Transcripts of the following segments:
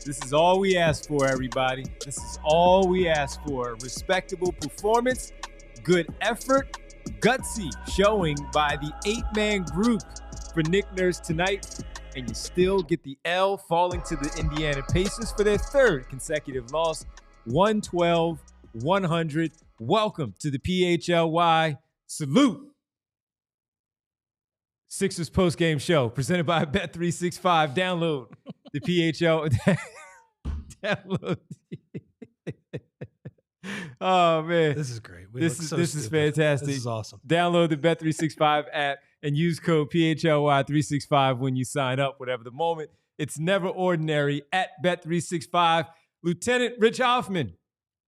This is all we ask for, everybody. This is all we ask for. Respectable performance, good effort, gutsy showing by the 8-man group for Nick Nurse tonight. And you still get the L, falling to the Indiana Pacers for their third consecutive loss, 112-100. Welcome to the PHLY Salute Sixers Postgame Show, presented by Bet365. Download the PHL. Download. Oh, man. This is great. This is fantastic. This is awesome. Download the Bet365 app and use code PHLY365 when you sign up, whatever the moment. It's never ordinary at Bet365. Lieutenant Rich Hoffman,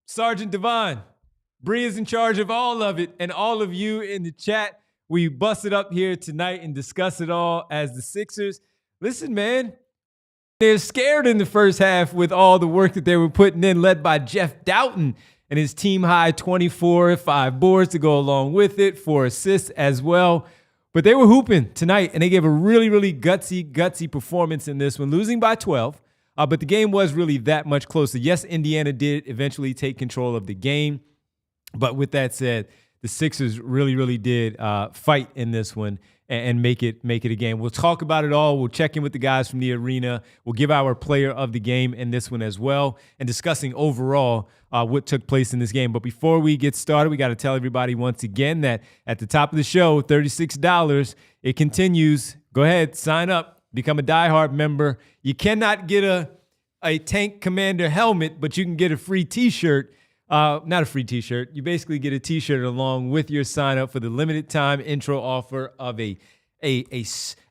Sergeant Devon, Bree is in charge of all of it, and all of you in the chat. We bust it up here tonight and discuss it all as the Sixers. Listen, man, they're scared in the first half with all the work that they were putting in, led by Jeff Dowtin and his team-high 24, 5 boards to go along with it, 4 assists as well. But they were hooping tonight, and they gave a really, really gutsy performance in this one, losing by 12. But the game was really that much closer. Yes, Indiana did eventually take control of the game. But with that said, the Sixers really did fight in this one and make it a game. We'll talk about it all. We'll check in with the guys from the arena. We'll give our player of the game in this one as well, and discussing overall what took place in this game. But before we get started, we got to tell everybody once again that at the top of the show, $36. It continues. Go ahead, sign up, become a diehard member. You cannot get a Tank Commander helmet, but you can get a free T-shirt. Not a free T-shirt. You basically get a T-shirt along with your sign up for the limited time intro offer of a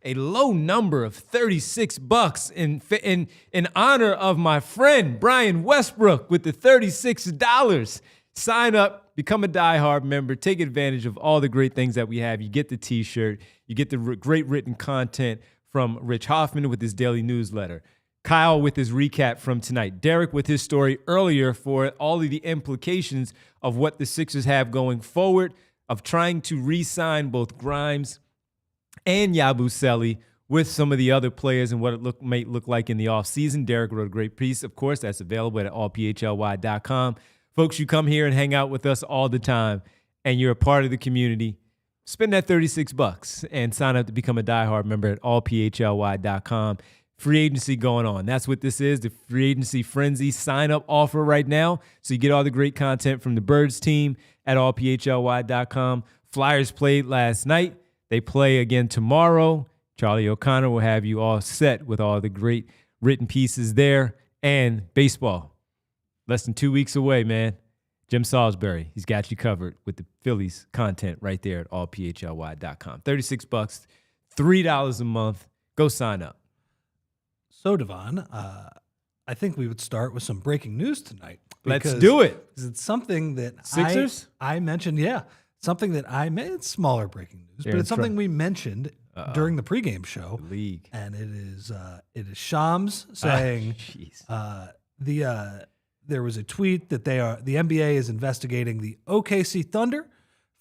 low number of $36 in honor of my friend Brian Westbrook with the $36. Sign up, become a diehard member, take advantage of all the great things that we have. You get the T-shirt, you get the great written content from Rich Hoffman with his daily newsletter, Kyle with his recap from tonight, Derek with his story earlier for all of the implications of what the Sixers have going forward, of trying to re-sign both Grimes and Yabusele with some of the other players and what it might look like in the offseason. Derek wrote a great piece, of course, that's available at allphly.com. Folks, you come here and hang out with us all the time, and you're a part of the community. Spend that $36 and sign up to become a diehard member at allphly.com. Free agency going on. That's what this is, the free agency frenzy sign-up offer right now. So you get all the great content from the Birds team at allphly.com. Flyers played last night. They play again tomorrow. Charlie O'Connor will have you all set with all the great written pieces there. And baseball, less than 2 weeks away, man. Jim Salisbury, he's got you covered with the Phillies content right there at allphly.com. $36, $3 a month. Go sign up. So, Devon, I think we would start with some breaking news tonight. Let's do it. Because it's something that Sixers? I mentioned, something that it's smaller breaking news, but it's something we mentioned during the pregame show. The league. And it is Shams saying there was a tweet that the NBA is investigating the OKC Thunder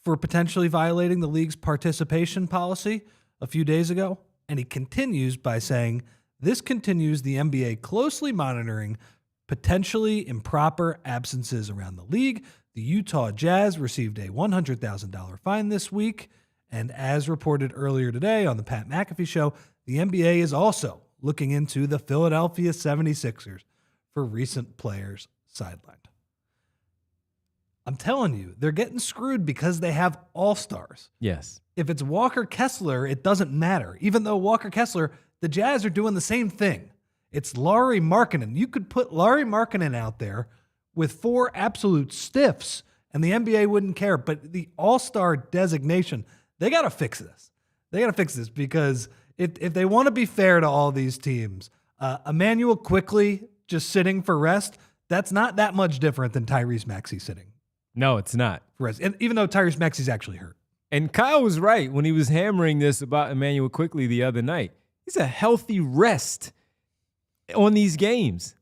for potentially violating the league's participation policy a few days ago. And he continues by saying, this continues the NBA closely monitoring potentially improper absences around the league. The Utah Jazz received a $100,000 fine this week. And as reported earlier today on the Pat McAfee show, the NBA is also looking into the Philadelphia 76ers for recent players sidelined. I'm telling you, they're getting screwed because they have all-stars. Yes. If it's Walker Kessler, it doesn't matter. Even though Walker Kessler, the Jazz are doing the same thing. It's Lauri Markkanen. You could put Lauri Markkanen out there with 4 absolute stiffs, and the NBA wouldn't care. But the all-star designation, they got to fix this. They got to fix this because if they want to be fair to all these teams, Emmanuel Quickley just sitting for rest, that's not that much different than Tyrese Maxey sitting. No, it's not. For rest. And even though Tyrese Maxey's actually hurt. And Kyle was right when he was hammering this about Emmanuel Quickley the other night. He's a healthy rest on these games.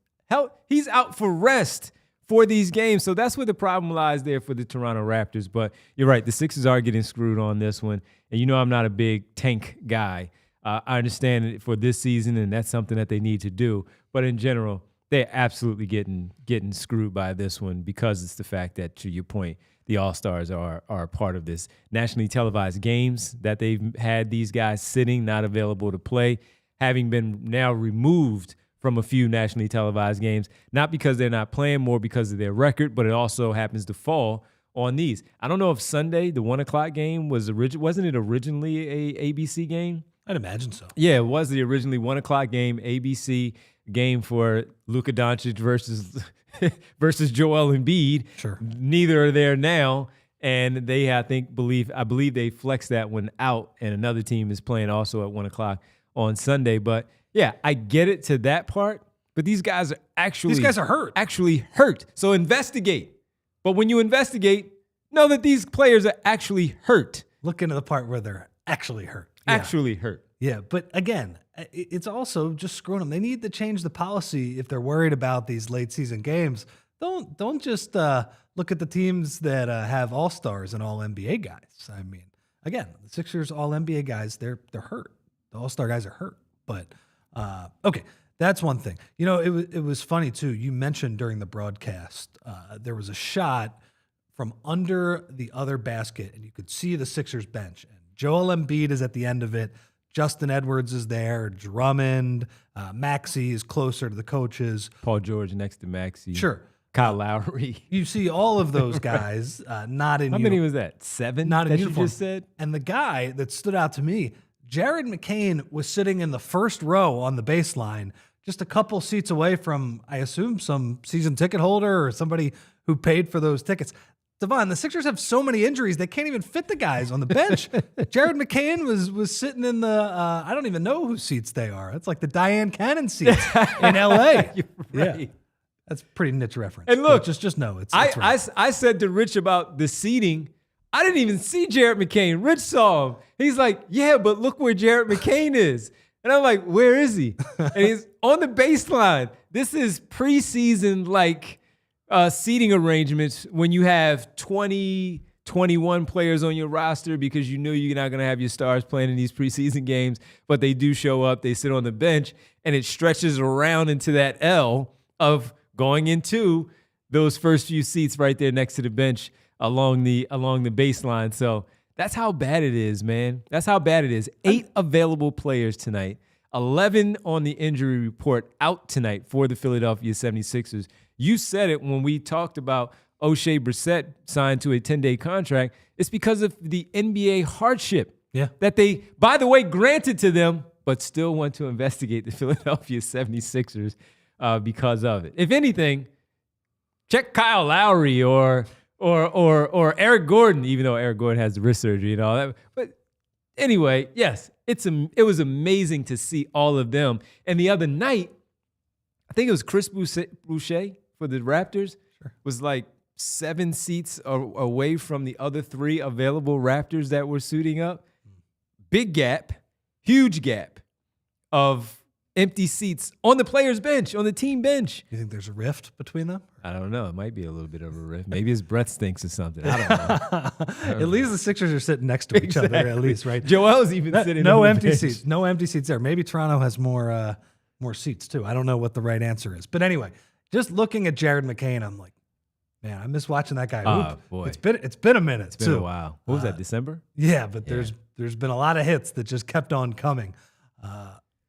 He's out for rest for these games. So that's where the problem lies there for the Toronto Raptors. But you're right. The Sixers are getting screwed on this one. And you know I'm not a big tank guy. I understand it for this season, and that's something that they need to do. But in general, they're absolutely getting screwed by this one because it's the fact that, to your point, the All-Stars are part of this nationally televised games that they've had these guys sitting, not available to play, having been now removed from a few nationally televised games, not because they're not playing, more because of their record, but it also happens to fall on these. I don't know if Sunday, the 1 o'clock game, wasn't it originally a ABC game? I'd imagine so. Yeah, it was the originally 1 o'clock game, ABC game for Luka Doncic versus Joel Embiid. Sure. Neither are there now, and they, I believe they flexed that one out, and another team is playing also at 1 o'clock on Sunday. But yeah, I get it to that part, but these guys are hurt. Actually hurt. So investigate. But when you investigate, know that these players are actually hurt. Look into the part where they're actually hurt. Yeah. Actually hurt. Yeah, but again, it's also just screwing them. They need to change the policy if they're worried about these late season games. Don't just look at the teams that have all-stars and all-NBA guys. I mean, again, the Sixers all-NBA guys, they're hurt. The all-star guys are hurt. But okay, that's one thing. You know, it was funny too. You mentioned during the broadcast there was a shot from under the other basket, and you could see the Sixers bench. And Joel Embiid is at the end of it. Justin Edwards is there. Drummond, Maxey is closer to the coaches. Paul George next to Maxey. Sure. Kyle Lowry. You see all of those guys not in uniform. How many was that? 7? Not in uniform. You just said? And the guy that stood out to me, Jared McCain, was sitting in the first row on the baseline, just a couple seats away from, I assume, some season ticket holder or somebody who paid for those tickets. Devon, the Sixers have so many injuries, they can't even fit the guys on the bench. Jared McCain was sitting in the, I don't even know whose seats they are. It's like the Diane Cannon seats in L.A. You're right. Yeah. That's a pretty niche reference. And look, just know it's right. I said to Rich about the seating, I didn't even see Jared McCain. Rich saw him. He's like, yeah, but look where Jared McCain is. And I'm like, where is he? And he's on the baseline. This is preseason, like, seating arrangements when you have 20, 21 players on your roster because you know you're not going to have your stars playing in these preseason games, but they do show up, they sit on the bench, and it stretches around into that L of going into those first few seats right there next to the bench along the baseline. So that's how bad it is, man. That's how bad it is. 8 available players tonight, 11 on the injury report out tonight for the Philadelphia 76ers. You said it when we talked about O'Shea Brissett signed to a 10-day contract. It's because of the NBA hardship that they, by the way, granted to them, but still want to investigate the Philadelphia 76ers because of it. If anything, check Kyle Lowry or Eric Gordon, even though Eric Gordon has the wrist surgery and all that. But anyway, yes, it was amazing to see all of them. And the other night, I think it was Chris Boucher for the Raptors, was like 7 seats away from the other 3 available Raptors that were suiting up. Big gap, huge gap of empty seats on the players' bench, on the team bench. You think there's a rift between them? I don't know. It might be a little bit of a rift. Maybe his breath stinks or something. I don't know. At least the Sixers are sitting next to each other, at least, right? Joel's even sitting no on the empty bench. seats. No empty seats there. Maybe Toronto has more seats, too. I don't know what the right answer is. But anyway, just looking at Jared McCain, I'm like, man, I miss watching that guy. Oh, boy. It's been a minute, It's been a while. What was that, December? Yeah, but there's been a lot of hits that just kept on coming.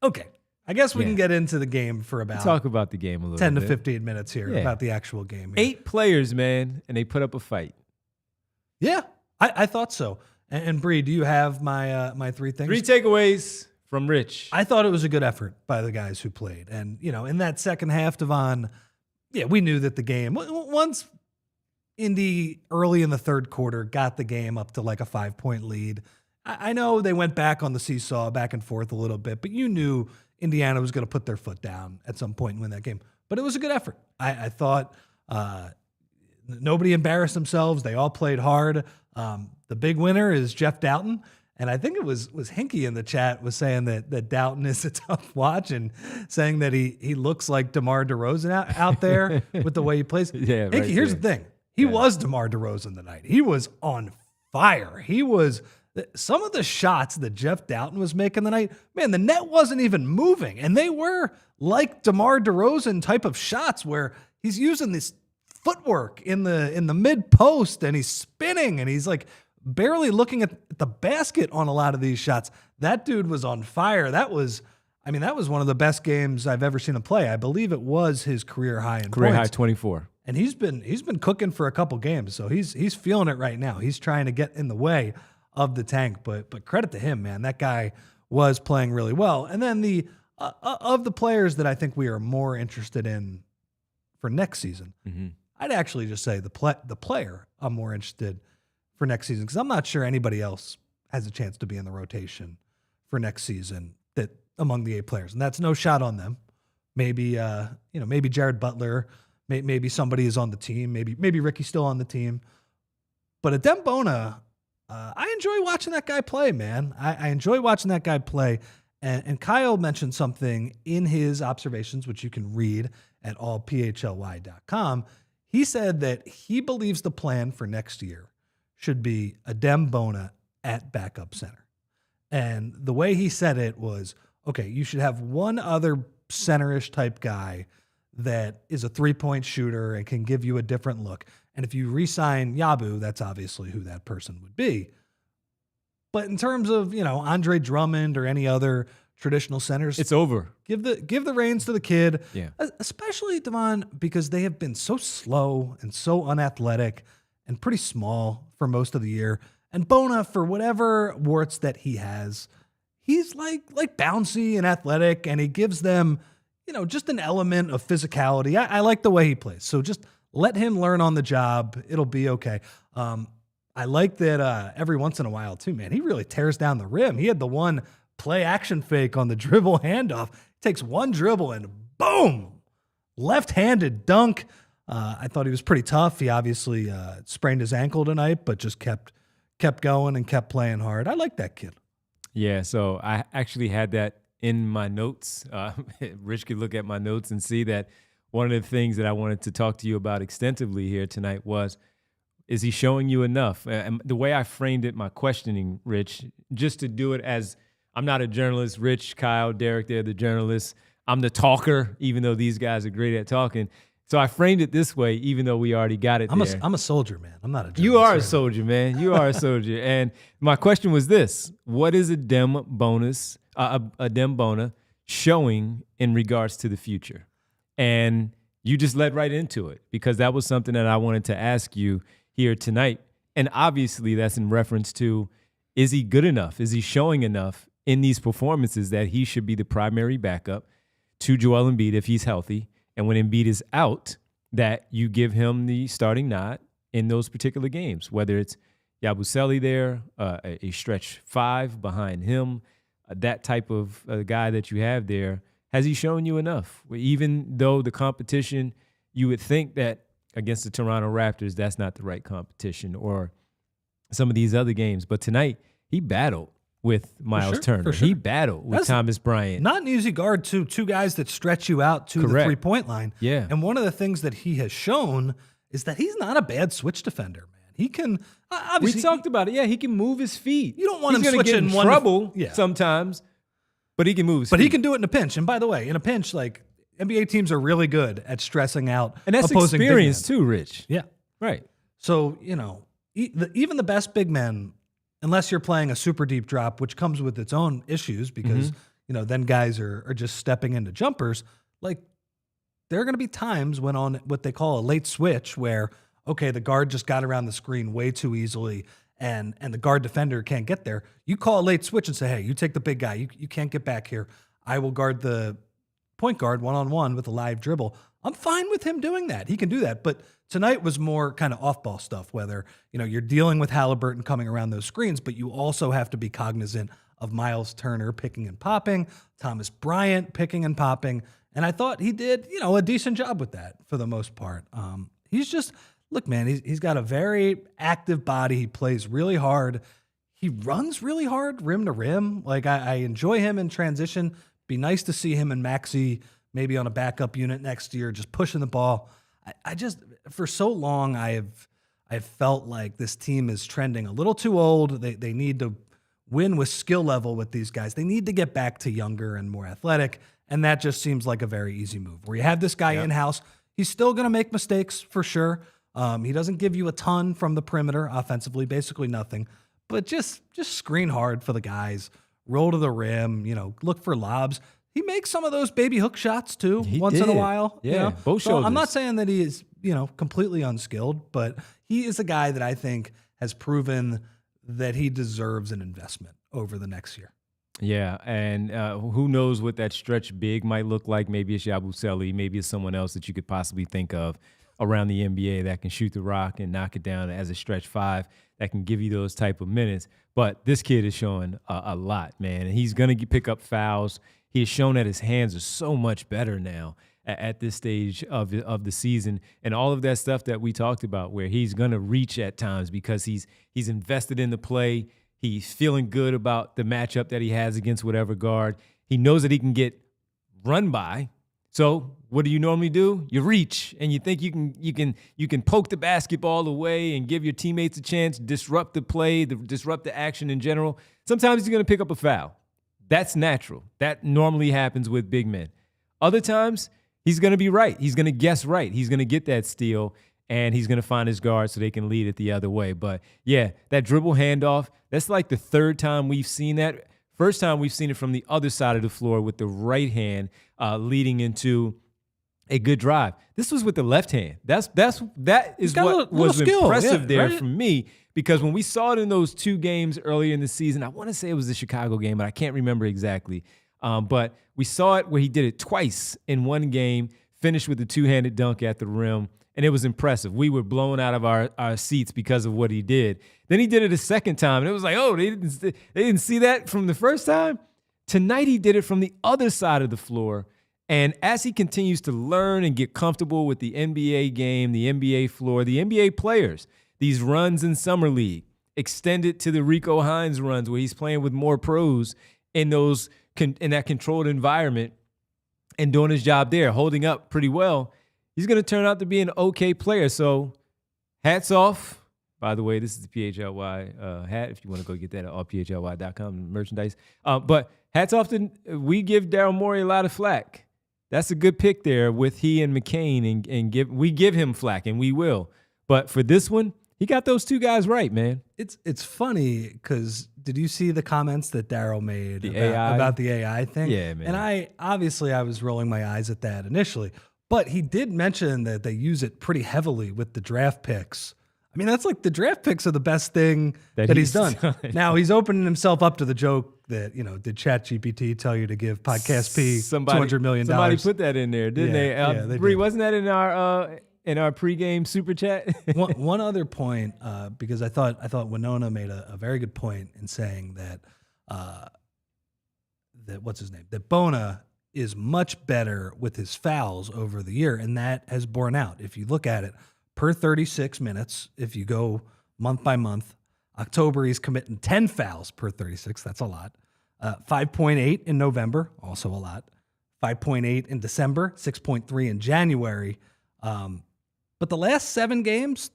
Okay. I guess we can get into the game for about talk about the game a little 10 bit. to 15 minutes here about the actual game. Here. 8 players, man, and they put up a fight. Yeah, I thought so. And Bree, do you have my 3 things? 3 takeaways from Rich. I thought it was a good effort by the guys who played. And, you know, in that second half, Devon, we knew that the game, once Indy early in the third quarter got the game up to like a 5-point lead, I know they went back on the seesaw back and forth a little bit, but you knew Indiana was going to put their foot down at some point and win that game. But it was a good effort. I thought nobody embarrassed themselves. They all played hard. The big winner is Jeff Dowtin. And I think it was Hinkie in the chat was saying that Dowtin is a tough watch and saying that he looks like DeMar DeRozan out there with the way he plays. Yeah, Hinkie, here's the thing. He was DeMar DeRozan tonight. He was on fire. He was some of the shots that Jeff Dowtin was making tonight, man, the net wasn't even moving. And they were like DeMar DeRozan type of shots where he's using this footwork in the mid post and he's spinning and he's like barely looking at the basket on a lot of these shots. That dude was on fire. That was one of the best games I've ever seen him play. I believe it was his career high in Career high points. 24. And he's been cooking for a couple games, so he's feeling it right now. He's trying to get in the way of the tank, but credit to him, man. That guy was playing really well. And then the of the players that I think we are more interested in for next season, I'd actually just say the player I'm more interested for next season, because I'm not sure anybody else has a chance to be in the rotation for next season that among the 8 players, and that's no shot on them. Maybe maybe Jared Butler. Maybe somebody is on the team. Maybe Ricky's still on the team. But Adem Bona, I enjoy watching that guy play, man. I enjoy watching that guy play. And Kyle mentioned something in his observations, which you can read at allphly.com. He said that he believes the plan for next year should be Adem Bona at backup center. And the way he said it was, okay, you should have one other center-ish type guy that is a three-point shooter and can give you a different look. And if you re-sign Yabu, that's obviously who that person would be. But in terms of, Andre Drummond or any other traditional centers, It's over. give the reins to the kid. Yeah. Especially, Devon, because they have been so slow and so unathletic and pretty small for most of the year. And Bona, for whatever warts that he has, he's like bouncy and athletic, and he gives them just an element of physicality. I like the way he plays. So just let him learn on the job. It'll be okay. I like that every once in a while too, man. He really tears down the rim. He had the one play action fake on the dribble handoff. Takes one dribble and boom, left-handed dunk. I thought he was pretty tough. He obviously sprained his ankle tonight, but just kept going and kept playing hard. I like that kid. Yeah, so I actually had that in my notes. Rich could look at my notes and see that one of the things that I wanted to talk to you about extensively here tonight was, is he showing you enough? And the way I framed it, my questioning, Rich, just to do it as I'm not a journalist. Rich, Kyle, Derek, they're the journalists. I'm the talker, even though these guys are great at talking. So I framed it this way, even though we already got it there. I'm a soldier, man. I'm not a journalist. You are a soldier, man. You are a soldier. And my question was this: what is Adem Bona showing in regards to the future? And you just led right into it, because that was something that I wanted to ask you here tonight. And obviously that's in reference to, is he good enough? Is he showing enough in these performances that he should be the primary backup to Joel Embiid if he's healthy? And when Embiid is out, that you give him the starting nod in those particular games, whether it's Yabusele there, a stretch 5 behind him, that type of guy that you have there. Has he shown you enough? Even though the competition, you would think that against the Toronto Raptors, that's not the right competition, or some of these other games. But tonight, he battled with Miles Turner. For sure. He battled with Thomas Bryant. Not an easy guard, too. Two guys that stretch you out to the three-point line. Yeah. And one of the things that he has shown is that he's not a bad switch defender, man. He can obviously. We talked about it. Yeah, he can move his feet. You don't want him He's switching get in one trouble sometimes, but he can move his feet. But he can do it in a pinch. And by the way, in a pinch, like, NBA teams are really good at stressing out and that's opposing experience big men. too, Rich. Yeah. Right. So, even the best big men, unless you're playing a super deep drop, which comes with its own issues because, then guys are just stepping into jumpers, like, there are going to be times when on what they call a late switch where, okay, the guard just got around the screen way too easily and the guard defender can't get there. You call a late switch and say, hey, you take the big guy. You can't get back here. I will guard the point guard one-on-one with a live dribble. I'm fine with him doing that. He can do that. But tonight was more kind of off-ball stuff, whether, you're dealing with Halliburton coming around those screens, but you also have to be cognizant of Miles Turner picking and popping, Thomas Bryant picking and popping. And I thought he did, a decent job with that for the most part. He's just, look, man, he's got a very active body. He plays really hard. He runs really hard, rim to rim. Like, I enjoy him in transition. Be nice to see him and Maxey maybe on a backup unit next year, just pushing the ball. I just, for so long, I've I felt like this team is trending a little too old. They need to win with skill level with these guys. They need to get back to younger and more athletic, and that just seems like a very easy move. Where you have this guy in-house, he's still going to make mistakes for sure. He doesn't give you a ton from the perimeter offensively, basically nothing, but just screen hard for the guys, roll to the rim, look for lobs. He makes some of those baby hook shots too, once in a while. Yeah, both shoulders. I'm not saying that he is, completely unskilled, but he is a guy that I think has proven that he deserves an investment over the next year. Yeah, and who knows what that stretch big might look like. Maybe it's Yabusele, maybe it's someone else that you could possibly think of around the NBA that can shoot the rock and knock it down as a stretch five that can give you those type of minutes. But this kid is showing a lot, man, and he's going to pick up fouls. He has shown that his hands are so much better now at this stage of the season, and all of that stuff that we talked about, where he's going to reach at times because he's invested in the play. He's feeling good about the matchup that he has against whatever guard. He knows that he can get run by. So what do you normally do? You reach, and you think you can poke the basketball away and give your teammates a chance, disrupt the play, disrupt the action in general. Sometimes he's going to pick up a foul. That's natural. That normally happens with big men. Other times, he's going to be right. He's going to guess right. He's going to get that steal, and he's going to find his guard so they can lead it the other way. But, yeah, that dribble handoff, that's like the third time we've seen that. First time we've seen it from the other side of the floor with the right hand leading into a good drive. This was with the left hand. That is what was impressive there for me, because when we saw it in those two games earlier in the season, I want to say it was the Chicago game, but I can't remember exactly. But we saw it where he did it twice in one game, finished with a two-handed dunk at the rim, and it was impressive. We were blown out of our seats because of what he did. Then he did it a second time, and it was like, oh, they didn't see that from the first time? Tonight he did it from the other side of the floor, and as he continues to learn and get comfortable with the NBA game, the NBA floor, the NBA players, these runs in Summer League, extended to the Rico Hines runs where he's playing with more pros in that controlled environment and doing his job there, holding up pretty well, he's going to turn out to be an okay player. So hats off. By the way, this is the PHLY hat, if you want to go get that at allphly.com merchandise. But hats off we give Daryl Morey a lot of flack. That's a good pick there with he and McCain, and we give him flack, and we will. But for this one, he got those two guys right, man. It's funny because did you see the comments that Daryl made about the AI thing? Yeah, man. And I was rolling my eyes at that initially, but he did mention that they use it pretty heavily with the draft picks. I mean, that's like the draft picks are the best thing that he's done. Now he's opening himself up to the joke that, did ChatGPT tell you to give Podcast P $200 million? Somebody put that in there, didn't they? They Bree, wasn't that in our pregame super chat? one other point, because I thought Winona made a very good point in saying that what's his name? That Bona is much better with his fouls over the year, and that has borne out. If you look at it, per 36 minutes, if you go month by month, October he's committing 10 fouls per 36. That's a lot. 5.8 in November, also a lot. 5.8 in December, 6.3 in January. But the last 7 games,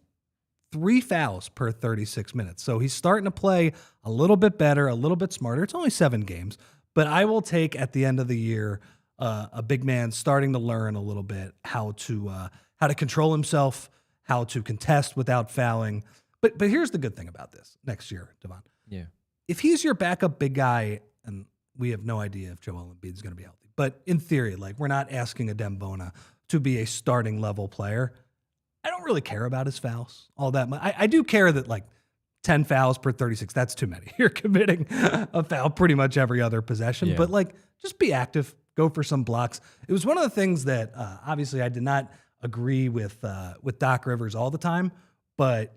3 fouls per 36 minutes. So he's starting to play a little bit better, a little bit smarter. It's only 7 games. But I will take at the end of the year a big man starting to learn a little bit how to control himself, how to contest without fouling. But here's the good thing about this next year, Devon. Yeah. If he's your backup big guy, and we have no idea if Joel Embiid is going to be healthy, but in theory, we're not asking Adem Bona to be a starting level player. I don't really care about his fouls all that much. I do care that 10 fouls per 36, that's too many. You're committing a foul pretty much every other possession, but just be active, go for some blocks. It was one of the things that obviously I did not agree with Doc Rivers all the time, but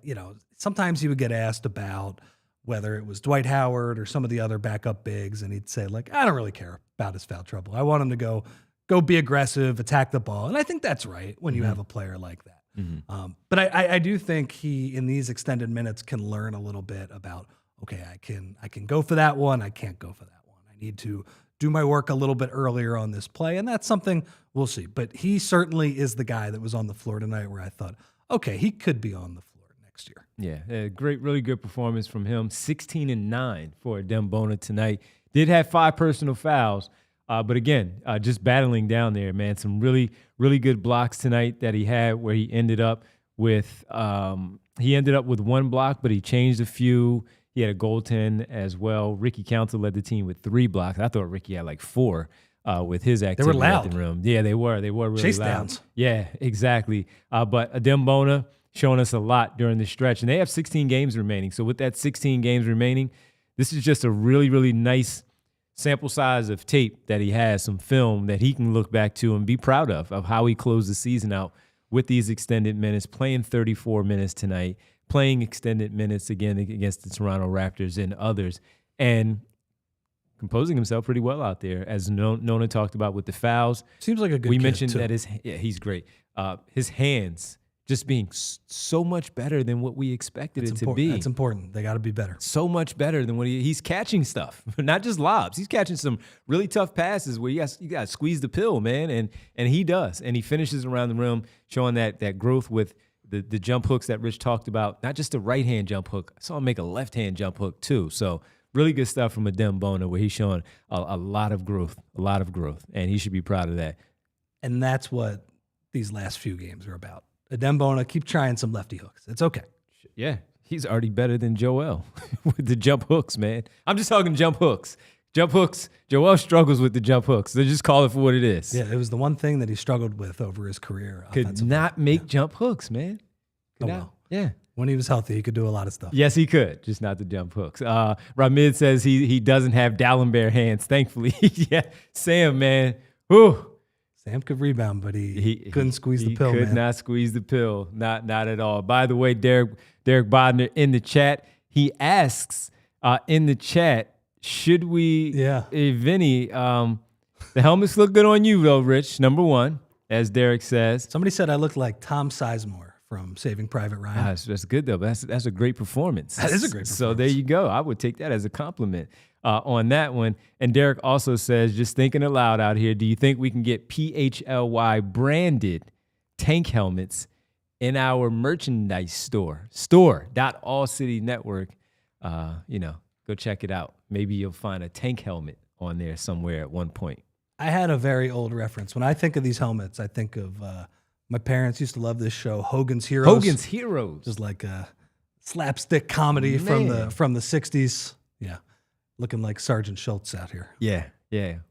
sometimes he would get asked about whether it was Dwight Howard or some of the other backup bigs, and he'd say I don't really care about his foul trouble. I want him to go be aggressive, attack the ball, and I think that's right when you have a player like that. Mm-hmm. But I do think he in these extended minutes can learn a little bit about I can go for that one, I can't go for that one. I need to do my work a little bit earlier on this play, and that's something we'll see. But he certainly is the guy that was on the floor tonight where I thought, okay, he could be on the floor next next year. Yeah, great, really good performance from him. 16-9 for Dembona tonight. Did have 5 personal fouls, but again, just battling down there, man. Some really, really good blocks tonight that he had, where he ended up with 1 block, but he changed a few. He had a goaltend as well. Ricky Council led the team with 3 blocks. I thought Ricky had like 4 with his activity at the rim. Yeah, they were. They were really chase loud. Downs. Yeah, exactly. But Dembona showing us a lot during the stretch. And they have 16 games remaining. So with that 16 games remaining, this is just a really, really nice sample size of tape that he has, some film that he can look back to and be proud of how he closed the season out with these extended minutes, playing 34 minutes tonight, playing extended minutes again against the Toronto Raptors and others, and composing himself pretty well out there, as Nona talked about with the fouls. Seems like a good We kid, mentioned too. that he's great. His hands just being so much better than what we expected it to be. That's important. They got to be better. So much better than what he's catching stuff, not just lobs. He's catching some really tough passes where you got to squeeze the pill, man, and he does. And he finishes around the rim, showing that growth with the jump hooks that Rich talked about, not just a right-hand jump hook. I saw him make a left-hand jump hook too. So really good stuff from Dembona, where he's showing a lot of growth, and he should be proud of that. And that's what these last few games are about. Dembona, keep trying some lefty hooks. It's okay. Yeah, he's already better than Joel with the jump hooks, man. I'm just talking jump hooks. Jump hooks, Joel struggles with the jump hooks. They just call it for what it is. Yeah, it was the one thing that he struggled with over his career. Could not make jump hooks, man. Well. Yeah. When he was healthy, he could do a lot of stuff. Yes, he could, just not the jump hooks. Ramid says he doesn't have Dallenberg hands, thankfully. Yeah, Sam, man. Whew. Sam could rebound, but he couldn't squeeze the pill, He could man. not squeeze the pill, not at all. By the way, Derek Bodner in the chat, he asks in the chat, should we, Vinny, the helmets look good on you though, Rich, number one, as Derek says. Somebody said I look like Tom Sizemore from Saving Private Ryan. That's good though. That's a great performance. That is a great performance. So there you go. I would take that as a compliment on that one. And Derek also says, just thinking aloud out here, do you think we can get PHLY branded tank helmets in our merchandise store? Store.ALLCITY Network. Go check it out. Maybe you'll find a tank helmet on there somewhere at one point. I had a very old reference. When I think of these helmets, I think of my parents used to love this show, Hogan's Heroes. Hogan's Heroes. Just like a slapstick comedy from the 60s. Yeah. Looking like Sergeant Schultz out here. Yeah.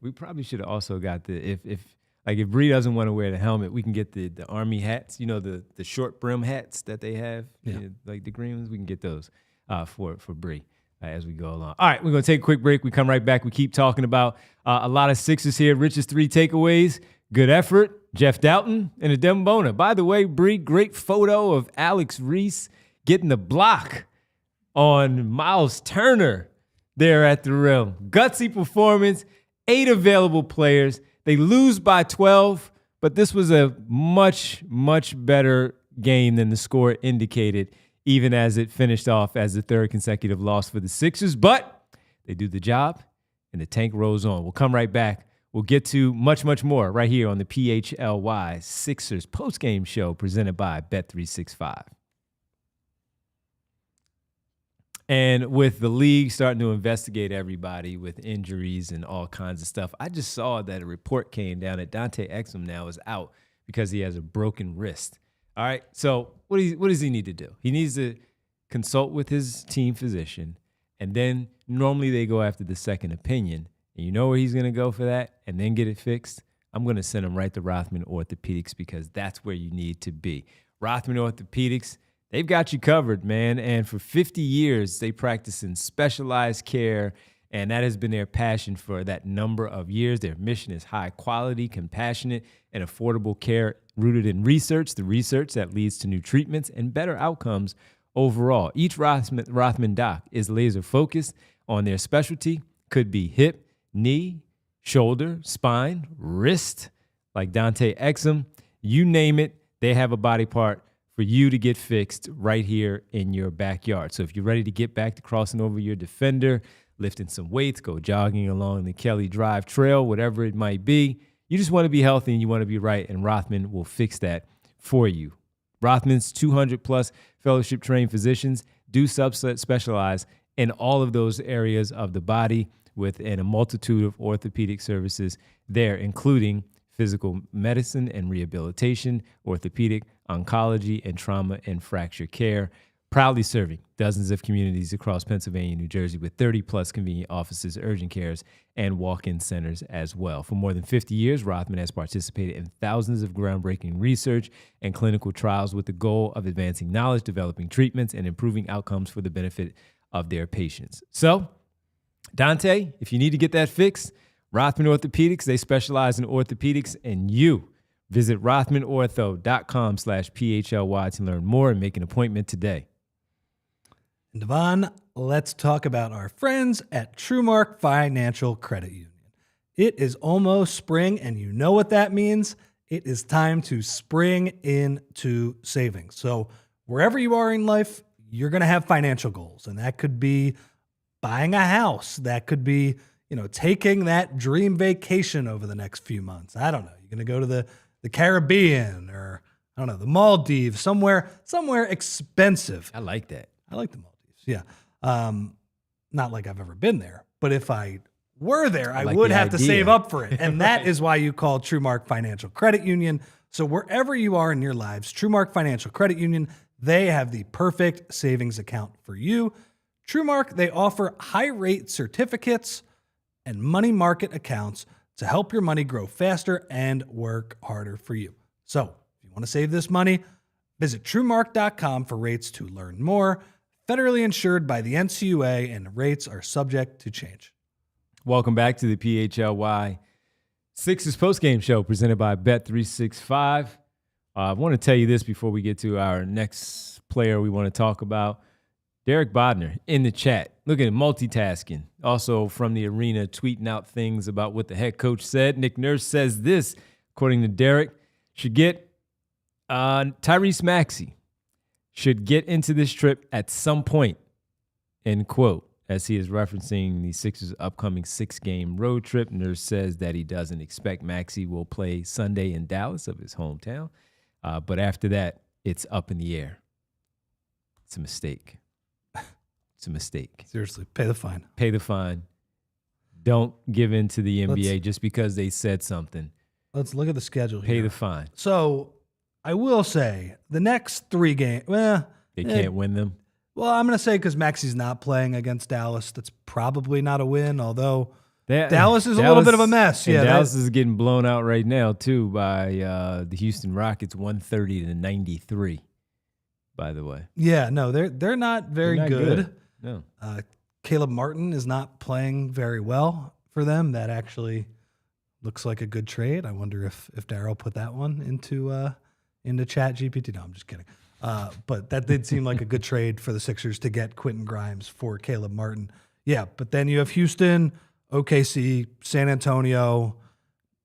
We probably should have also got if Bree doesn't want to wear the helmet, we can get the Army hats, the short brim hats that they have, like the green ones. We can get those for Bree as we go along. All right, we're going to take a quick break. We come right back. We keep talking about a lot of Sixers here. Rich's 3 takeaways. Good effort. Jeff Dowtin and a Dembona. By the way, Bree, great photo of Alex Reese getting the block on Miles Turner there at the rim. Gutsy performance, 8 available players. They lose by 12, but this was a much, much better game than the score indicated, even as it finished off as the 3rd consecutive loss for the Sixers. But they do the job, and the tank rolls on. We'll come right back. We'll get to much, much more right here on the PHLY Sixers Postgame Show presented by Bet365. And with the league starting to investigate everybody with injuries and all kinds of stuff, I just saw that a report came down that Dante Exum now is out because he has a broken wrist. All right, so what does he need to do? He needs to consult with his team physician, and then normally they go after the second opinion. And you know where he's going to go for that and then get it fixed? I'm going to send him right to Rothman Orthopedics because that's where you need to be. Rothman Orthopedics, they've got you covered, man. And for 50 years, they practice in specialized care, and that has been their passion for that number of years. Their mission is high quality, compassionate, and affordable care rooted in research, the research that leads to new treatments and better outcomes overall. Each Rothman doc is laser focused on their specialty. Could be hip, knee, shoulder, spine, wrist, like Dante Exum. You name it, they have a body part for you to get fixed right here in your backyard. So if you're ready to get back to crossing over your defender, lifting some weights, go jogging along the Kelly Drive Trail, whatever it might be, you just want to be healthy and you want to be right, and Rothman will fix that for you. Rothman's 200-plus fellowship-trained physicians do specialize in all of those areas of the body within a multitude of orthopedic services there, including physical medicine and rehabilitation, orthopedic, oncology, and trauma and fracture care. Proudly serving dozens of communities across Pennsylvania and New Jersey with 30-plus convenient offices, urgent cares, and walk-in centers as well. For more than 50 years, Rothman has participated in thousands of groundbreaking research and clinical trials with the goal of advancing knowledge, developing treatments, and improving outcomes for the benefit of their patients. So, Dante, if you need to get that fixed, Rothman Orthopedics, they specialize in orthopedics, and you visit rothmanortho.com/PHLY to learn more and make an appointment today. And Devon, let's talk about our friends at TrueMark Financial Credit Union. It is almost spring, and you know what that means. It is time to spring into savings. So wherever you are in life, you're going to have financial goals, and that could be buying a house. That could be, taking that dream vacation over the next few months. I don't know. You're going to go to the Caribbean or, I don't know, the Maldives, somewhere expensive. I like that. I like the Maldives. Yeah. Not like I've ever been there, but if I were there, I would have to save up for it. And that is why you call TrueMark Financial Credit Union. So wherever you are in your lives, TrueMark Financial Credit Union, they have the perfect savings account for you. TrueMark, they offer high-rate certificates and money market accounts to help your money grow faster and work harder for you. So if you want to save this money, visit TrueMark.com for rates to learn more. Federally insured by the NCUA, and rates are subject to change. Welcome back to the PHLY Sixers Postgame Show presented by Bet365. I want to tell you this before we get to our next player we want to talk about. Derek Bodner in the chat. Look at him, multitasking. Also from the arena, tweeting out things about what the head coach said. Nick Nurse says this, according to Derek, should get Tyrese Maxey should get into this trip at some point, end quote, as he is referencing the Sixers' upcoming 6-game road trip. Nurse says that he doesn't expect Maxey will play Sunday in Dallas, of his hometown. But after that, it's up in the air. It's a mistake. It's a mistake. Seriously, pay the fine. Pay the fine. Don't give in to the NBA just because they said something. Let's look at the schedule here. Pay the fine. So I will say the next 3 games, they can't win them. Well, I'm going to say because Maxey's not playing against Dallas, that's probably not a win, although Dallas is a little bit of a mess. Yeah, Dallas is getting blown out right now, too, by the Houston Rockets, 130-93, by the way. Yeah, no, they're not very good. No. Caleb Martin is not playing very well for them. That actually looks like a good trade. I wonder if Darryl put that one into ChatGPT. No, I'm just kidding. But that did seem like a good trade for the Sixers to get Quentin Grimes for Caleb Martin. Yeah, but then you have Houston, OKC, San Antonio,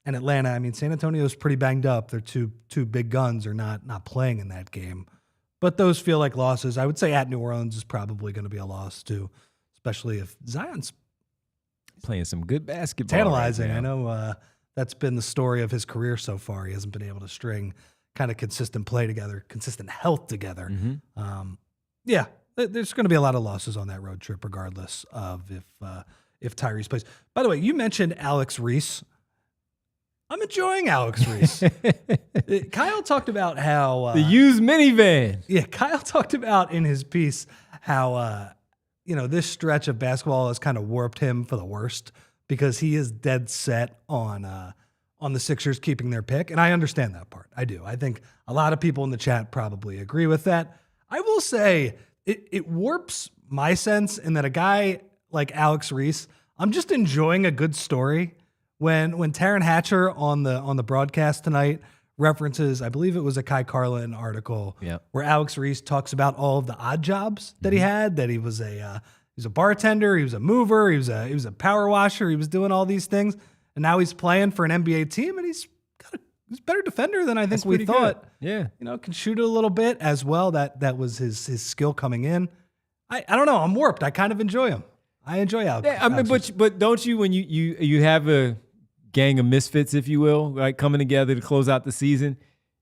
and Atlanta. I mean, San Antonio is pretty banged up. Their two big guns are not playing in that game. But those feel like losses. I would say at New Orleans is probably going to be a loss too, especially if Zion's playing some good basketball. Tantalizing. Right now. I know that's been the story of his career so far. He hasn't been able to string kind of consistent play together, consistent health together. Mm-hmm. Yeah, there's going to be a lot of losses on that road trip, regardless of if Tyrese plays. By the way, you mentioned Alex Reese. I'm enjoying Alex Reese. Kyle talked about how the used minivan. Yeah, Kyle talked about in his piece how this stretch of basketball has kind of warped him for the worst because he is dead set on the Sixers keeping their pick, and I understand that part. I do. I think a lot of people in the chat probably agree with that. I will say it warps my sense in that a guy like Alex Reese, I'm just enjoying a good story. When Taryn Hatcher on the broadcast tonight references, I believe it was a Kai Carlin article where Alex Reese talks about all of the odd jobs that he had, that he was a bartender, he was a mover, he was a power washer, he was doing all these things, and now he's playing for an NBA team, and he's a better defender than I think we thought. Good. Yeah, can shoot it a little bit as well. That was his skill coming in. I don't know. I'm warped. I kind of enjoy him. I enjoy Alex. Yeah, I mean, but don't you, when you have a gang of misfits, if you will, right, coming together to close out the season,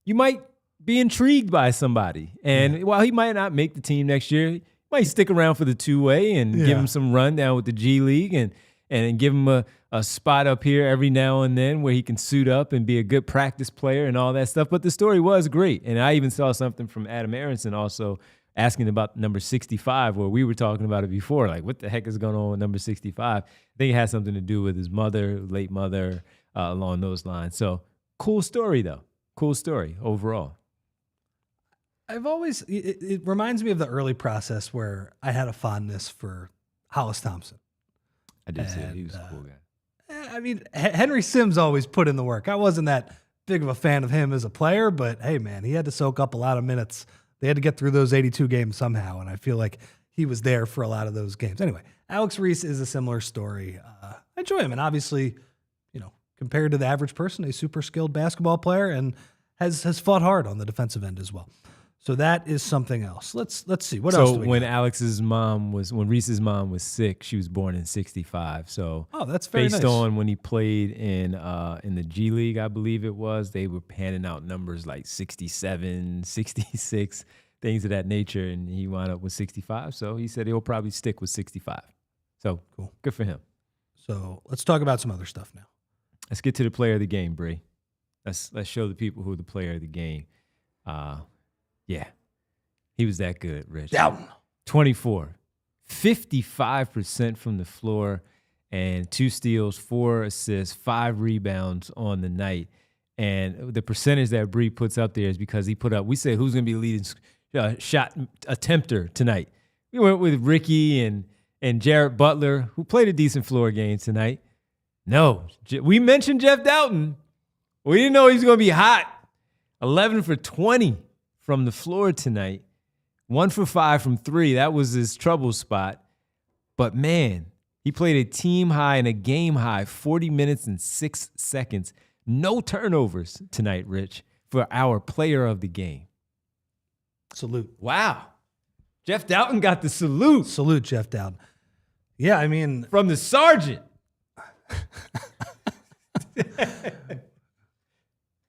you might be intrigued by somebody. And while he might not make the team next year, he might stick around for the two-way and give him some run down with the G League and give him a spot up here every now and then where he can suit up and be a good practice player and all that stuff. But the story was great. And I even saw something from Adam Aronson also asking about number 65, where we were talking about it before. Like, what the heck is going on with number 65? I think it has something to do with his mother, late mother, along those lines. So cool story, though. Cool story overall. It reminds me of the early process where I had a fondness for Hollis Thompson. I did say he was a cool guy. I mean, Henry Sims always put in the work. I wasn't that big of a fan of him as a player, but hey, man, he had to soak up a lot of minutes. They had to get through those 82 games somehow, and I feel like he was there for a lot of those games. Anyway, Alex Reese is a similar story. I enjoy him, and obviously, compared to the average person, a super skilled basketball player, and has fought hard on the defensive end as well. So that is something else. Let's see. What else do we got? When Reese's mom was sick, she was born in 65. So that's very based nice. on when he played in the G League, I believe it was, they were panning out numbers like 67, 66, things of that nature, and he wound up with 65. So he said he'll probably stick with 65. So cool. Good for him. So let's talk about some other stuff now. Let's get to the player of the game, Bree. Let's show the people who the player of the game. Yeah, he was that good, Rich. Dowtin. 24, 55% from the floor, and 2 steals, 4 assists, 5 rebounds on the night. And the percentage that Bree puts up there is because he put up, we said who's going to be leading shot attempter tonight. We went with Ricky and Jarrett Butler, who played a decent floor game tonight. No, we mentioned Jeff Dowtin. We didn't know he was going to be hot. 11 for 20 from the floor tonight. 1 for 5 from 3. That was his trouble spot. But, man, he played a team high and a game high, 40 minutes and 6 seconds. No turnovers tonight, Rich, for our player of the game. Salute. Wow. Jeff Dowtin got the salute. Salute, Jeff Dowtin. Yeah, I mean. From the sergeant.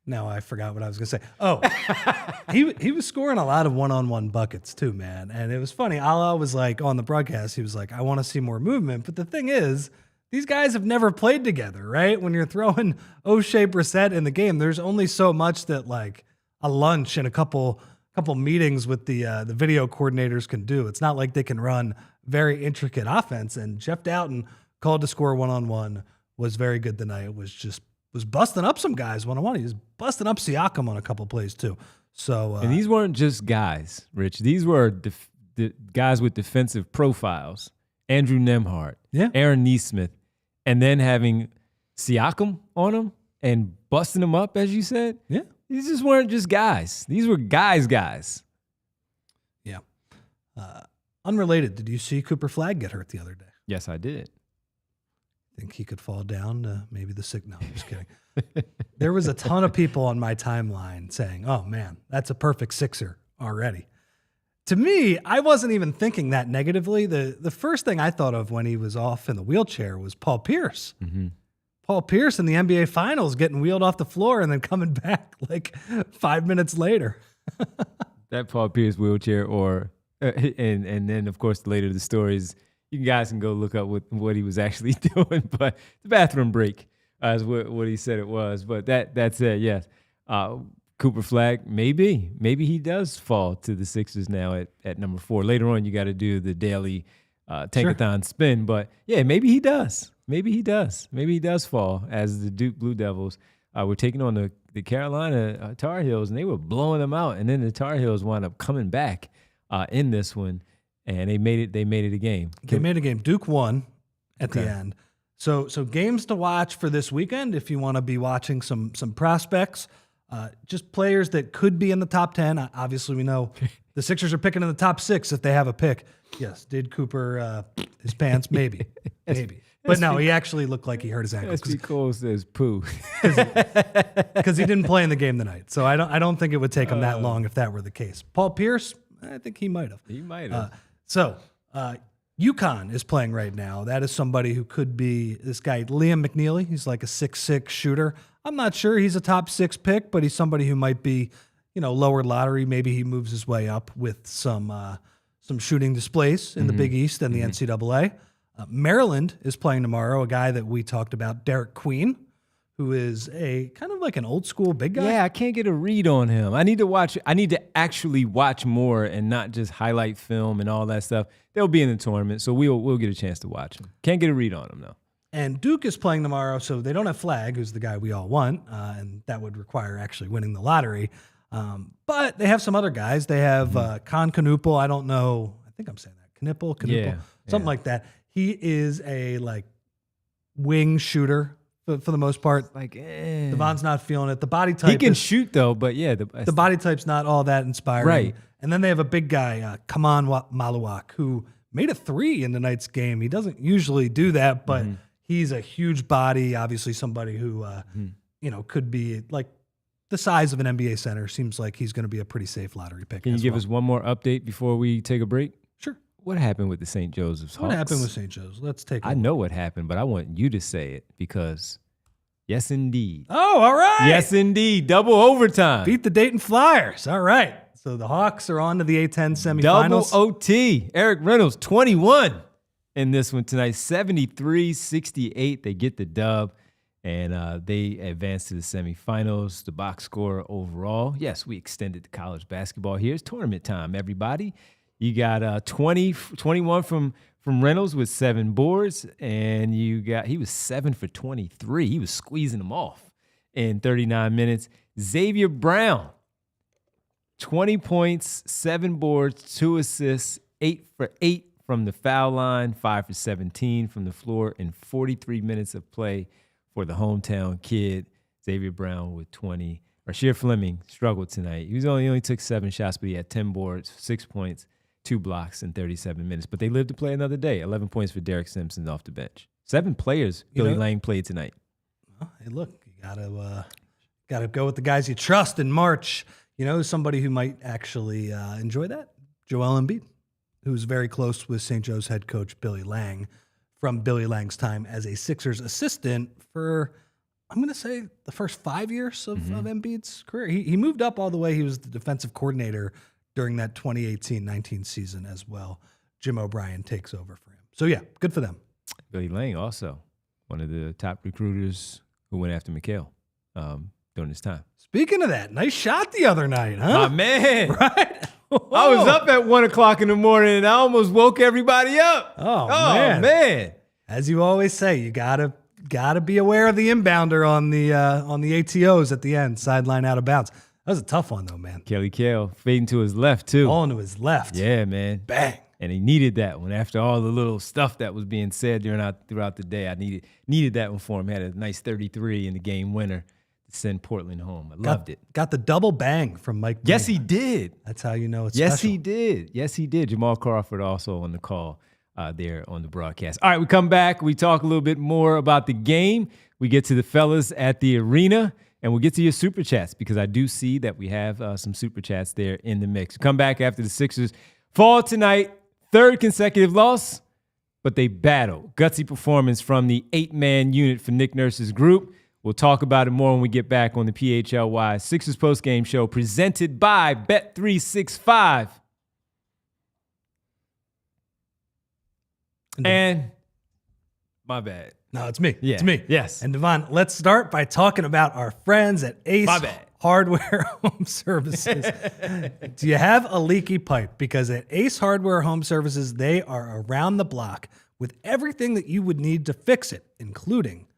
Now I forgot what I was going to say. Oh, he was scoring a lot of one-on-one buckets too, man. And it was funny. Allah was like, on the broadcast, he was like, I want to see more movement. But the thing is, these guys have never played together, right? When you're throwing O'Shea Brissett in the game, there's only so much that like a lunch and a couple meetings with the video coordinators can do. It's not like they can run very intricate offense. And Jeff Dowtin, called to score one-on-one, was very good tonight. It was busting up some guys one-on-one. He was busting up Siakam on a couple plays too. So and these weren't just guys, Rich. These were the guys with defensive profiles. Andrew Nembhard, Aaron Nesmith, and then having Siakam on him and busting them up, as you said. Yeah. These just weren't just guys. These were guys. Yeah. Unrelated, did you see Cooper Flagg get hurt the other day? Yes, I did. Think he could fall down to maybe the sick. No, I'm just kidding. There was a ton of people on my timeline saying, oh, man, that's a perfect Sixer already. To me, I wasn't even thinking that negatively. The first thing I thought of when he was off in the wheelchair was Paul Pierce. Mm-hmm. Paul Pierce in the NBA Finals getting wheeled off the floor and then coming back like 5 minutes later. That Paul Pierce wheelchair, and then, of course, later the stories, you guys can go look up what he was actually doing. But the bathroom break is what he said it was. But that's it, yes. Cooper Flagg, maybe he does fall to the Sixers now at number 4. Later on, you got to do the daily tankathon spin. But, yeah, maybe he does. Maybe he does fall as the Duke Blue Devils were taking on the Carolina Tar Heels, and they were blowing them out. And then the Tar Heels wound up coming back in this one, and they made it a game. They made a game. Duke won at the end. So games to watch for this weekend if you want to be watching some prospects. Just players that could be in the top 10. Obviously, we know the Sixers are picking in the top 6 if they have a pick. Yes, did Cooper his pants? Maybe. But no, he actually looked like he hurt his ankle. SB Cole says poo. Because he didn't play in the game tonight. So I don't think it would take him that long if that were the case. Paul Pierce, I think he might have. He might have. So UConn is playing right now. That is somebody who could be this guy, Liam McNeely. He's like a 6'6" shooter. I'm not sure he's a top 6 pick, but he's somebody who might be, lower lottery. Maybe he moves his way up with some shooting displays in the Big East and the NCAA. Maryland is playing tomorrow, a guy that we talked about, Derek Queen, who is a kind of like an old school big guy. Yeah, I can't get a read on him. I need to actually watch more and not just highlight film and all that stuff. They'll be in the tournament, so we'll get a chance to watch him. Can't get a read on him, though. And Duke is playing tomorrow, so they don't have Flagg, who's the guy we all want, and that would require actually winning the lottery. But they have some other guys. They have Con Knuppel. I don't know. I think I'm saying that. Knuppel, something like that. He is a wing shooter for the most part. Devon's not feeling it. The body type. He can shoot though, but the body type's not all that inspiring. Right. And then they have a big guy, Kaman Maluak, who made a 3 in tonight's game. He doesn't usually do that, but he's a huge body. Obviously, somebody who could be like the size of an NBA center. Seems like he's going to be a pretty safe lottery pick. Can you give us one more update before we take a break? Sure. What happened with the St. Joseph's Hawks? What happened with St. Joe's? Let's take a look. I know what happened, but I want you to say it because, yes, indeed. Oh, all right. Yes, indeed. Double overtime. Beat the Dayton Flyers. All right. So the Hawks are on to the A-10 semifinals. Double OT. Eric Reynolds, 21 in this one tonight. 73-68. They get the dub, and they advance to the semifinals. The box score overall. Yes, we extended to college basketball here. It's tournament time, everybody. You got 21 from Reynolds with 7 boards, and he was 7 for 23. He was squeezing them off in 39 minutes. Xavier Brown, 20 points, 7 boards, 2 assists, 8 for 8 from the foul line, 5 for 17 from the floor in 43 minutes of play for the hometown kid. Xavier Brown with 20. Rasheer Fleming struggled tonight. He only took 7 shots, but he had 10 boards, 6 points, 2 blocks in 37 minutes. But they lived to play another day. 11 points for Derek Simpson off the bench. 7 players Billy Lang played tonight. Well, hey, look, you gotta go with the guys you trust in March. Somebody who might actually enjoy that, Joel Embiid, who's very close with St. Joe's head coach Billy Lang from Billy Lang's time as a Sixers assistant for, I'm going to say, the first 5 years of Embiid's career. He moved up all the way. He was the defensive coordinator during that 2018-19 season as well. Jim O'Brien takes over for him. So, yeah, good for them. Billy Lang also one of the top recruiters who went after McHale during his time. Speaking of that, nice shot the other night, huh? My man. Right? I was up at 1 o'clock in the morning and I almost woke everybody up. Oh man. As you always say, you gotta be aware of the inbounder on the ATOs at the end, sideline out of bounds. That was a tough one though, man. Kelly Kale fading to his left too. All into his left. Yeah, man. Bang. And he needed that one after all the little stuff that was being said throughout the day. I needed that one for him. Had a nice 33 in the game winner to send Portland home. I loved it. Got the double bang from Mike Breen. Yes, he did. That's how you know it's yes, special. He did. Yes, he did. Jamal Crawford also on the call there on the broadcast. All right, we come back. We talk a little bit more about the game. We get to the fellas at the arena, and we'll get to your super chats because I do see that we have some super chats there in the mix. Come back after the Sixers fall tonight. 3rd consecutive loss, but they battle. Gutsy performance from the 8-man unit for Nick Nurse's group. We'll talk about it more when we get back on the PHLY Sixers Postgame Show presented by Bet365. And my bad. No, it's me. Yeah. It's me. Yes. And Devon, let's start by talking about our friends at Ace Hardware Home Services. Do you have a leaky pipe? Because at Ace Hardware Home Services, they are around the block with everything that you would need to fix it, including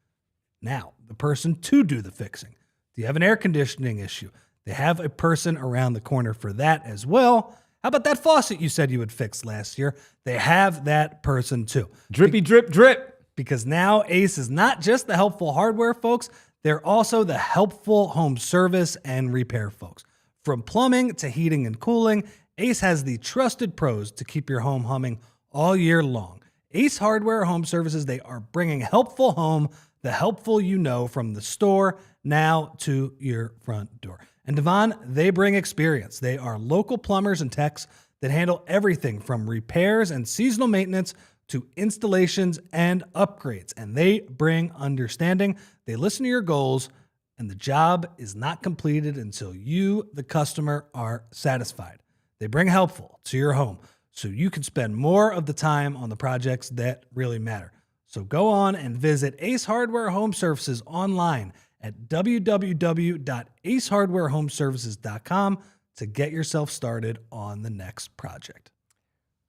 now the person to do the fixing. Do you have an air conditioning issue? They have a person around the corner for that as well. How about that faucet you said you would fix last year? They have that person too. Drippy, drip, drip. Because now Ace is not just the helpful hardware folks, they're also the helpful home service and repair folks. From plumbing to heating and cooling, Ace has the trusted pros to keep your home humming all year long. Ace Hardware Home Services, they are bringing helpful home, the helpful you know, from the store now to your front door. And Devon, they bring experience. They are local plumbers and techs that handle everything from repairs and seasonal maintenance to installations and upgrades. And they bring understanding. They listen to your goals and the job is not completed until you, the customer, are satisfied. They bring Helpful to your home so you can spend more of the time on the projects that really matter. So go on and visit Ace Hardware Home Services online at www.acehardwarehomeservices.com to get yourself started on the next project.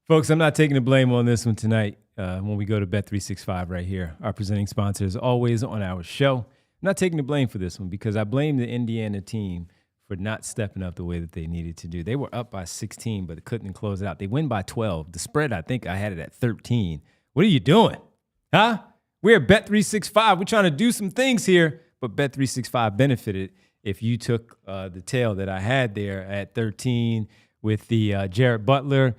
Folks, I'm not taking the blame on this one tonight when we go to Bet365 right here. Our presenting sponsor is always on our show. I'm not taking the blame for this one because I blame the Indiana team for not stepping up the way that they needed to do. They were up by 16, but couldn't close it out. They win by 12. The spread, I think I had it at 13. What are you doing? Huh? We're at Bet365. We're trying to do some things here, but Bet365 benefited if you took the tail that I had there at 13 with the Jared Butler.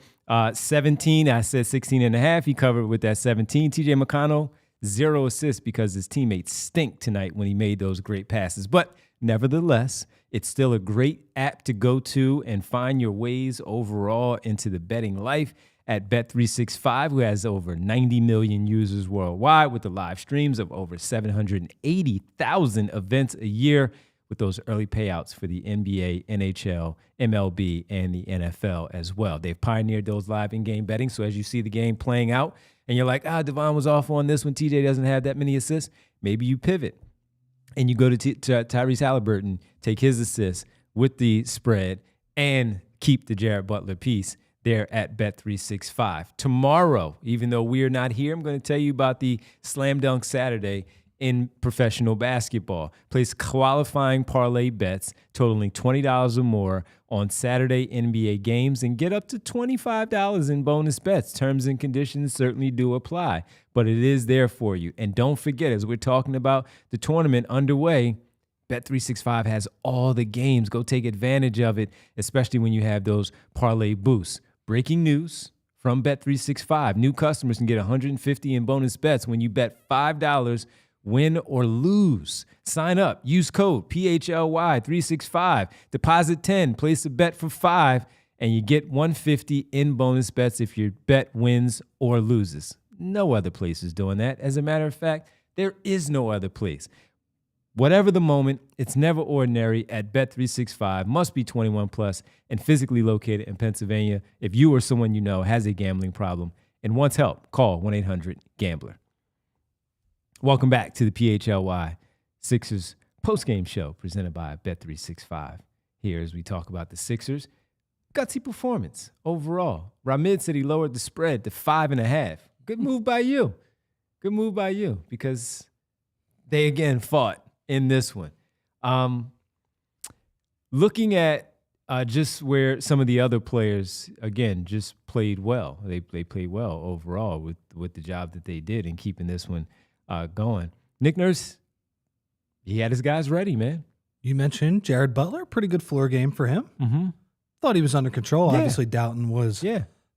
17, I said 16 and a half. He covered with that 17. TJ McConnell, 0 assists because his teammates stink tonight when he made those great passes. But nevertheless, it's still a great app to go to and find your ways overall into the betting life at Bet365, who has over 90 million users worldwide with the live streams of over 780,000 events a year with those early payouts for the NBA, NHL, MLB, and the NFL as well. They've pioneered those live in-game betting, so as you see the game playing out, and you're like, Devon was off on this one, TJ doesn't have that many assists, maybe you pivot and you go to Tyrese Halliburton, take his assists with the spread, and keep the Jared Butler piece there at Bet365. Tomorrow, even though we're not here, I'm going to tell you about the Slam Dunk Saturday in professional basketball. Place qualifying parlay bets totaling $20 or more on Saturday NBA games and get up to $25 in bonus bets. Terms and conditions certainly do apply, but it is there for you. And don't forget, as we're talking about the tournament underway, Bet365 has all the games. Go take advantage of it, especially when you have those parlay boosts. Breaking news from Bet365. New customers can get $150 in bonus bets when you bet $5, win or lose. Sign up. Use code PHLY 365. Deposit 10. Place a bet for 5, and you get $150 in bonus bets if your bet wins or loses. No other place is doing that. As a matter of fact, there is no other place. Whatever the moment, it's never ordinary at Bet365. Must be 21 plus and physically located in Pennsylvania. If you or someone you know has a gambling problem and wants help, call 1-800-GAMBLER. Welcome back to the PHLY Sixers Postgame Show presented by Bet365. Here as we talk about the Sixers. Gutsy performance overall. Ramid said he lowered the spread to 5.5. Good move by you. Good move by you because they again fought in this one. Looking at just where some of the other players, again, just played well. They played well overall with the job that they did in keeping this one going. Nick Nurse, he had his guys ready, man. You mentioned Jared Butler, pretty good floor game for him. Mm-hmm. Thought he was under control. Yeah. Obviously, Dowtin was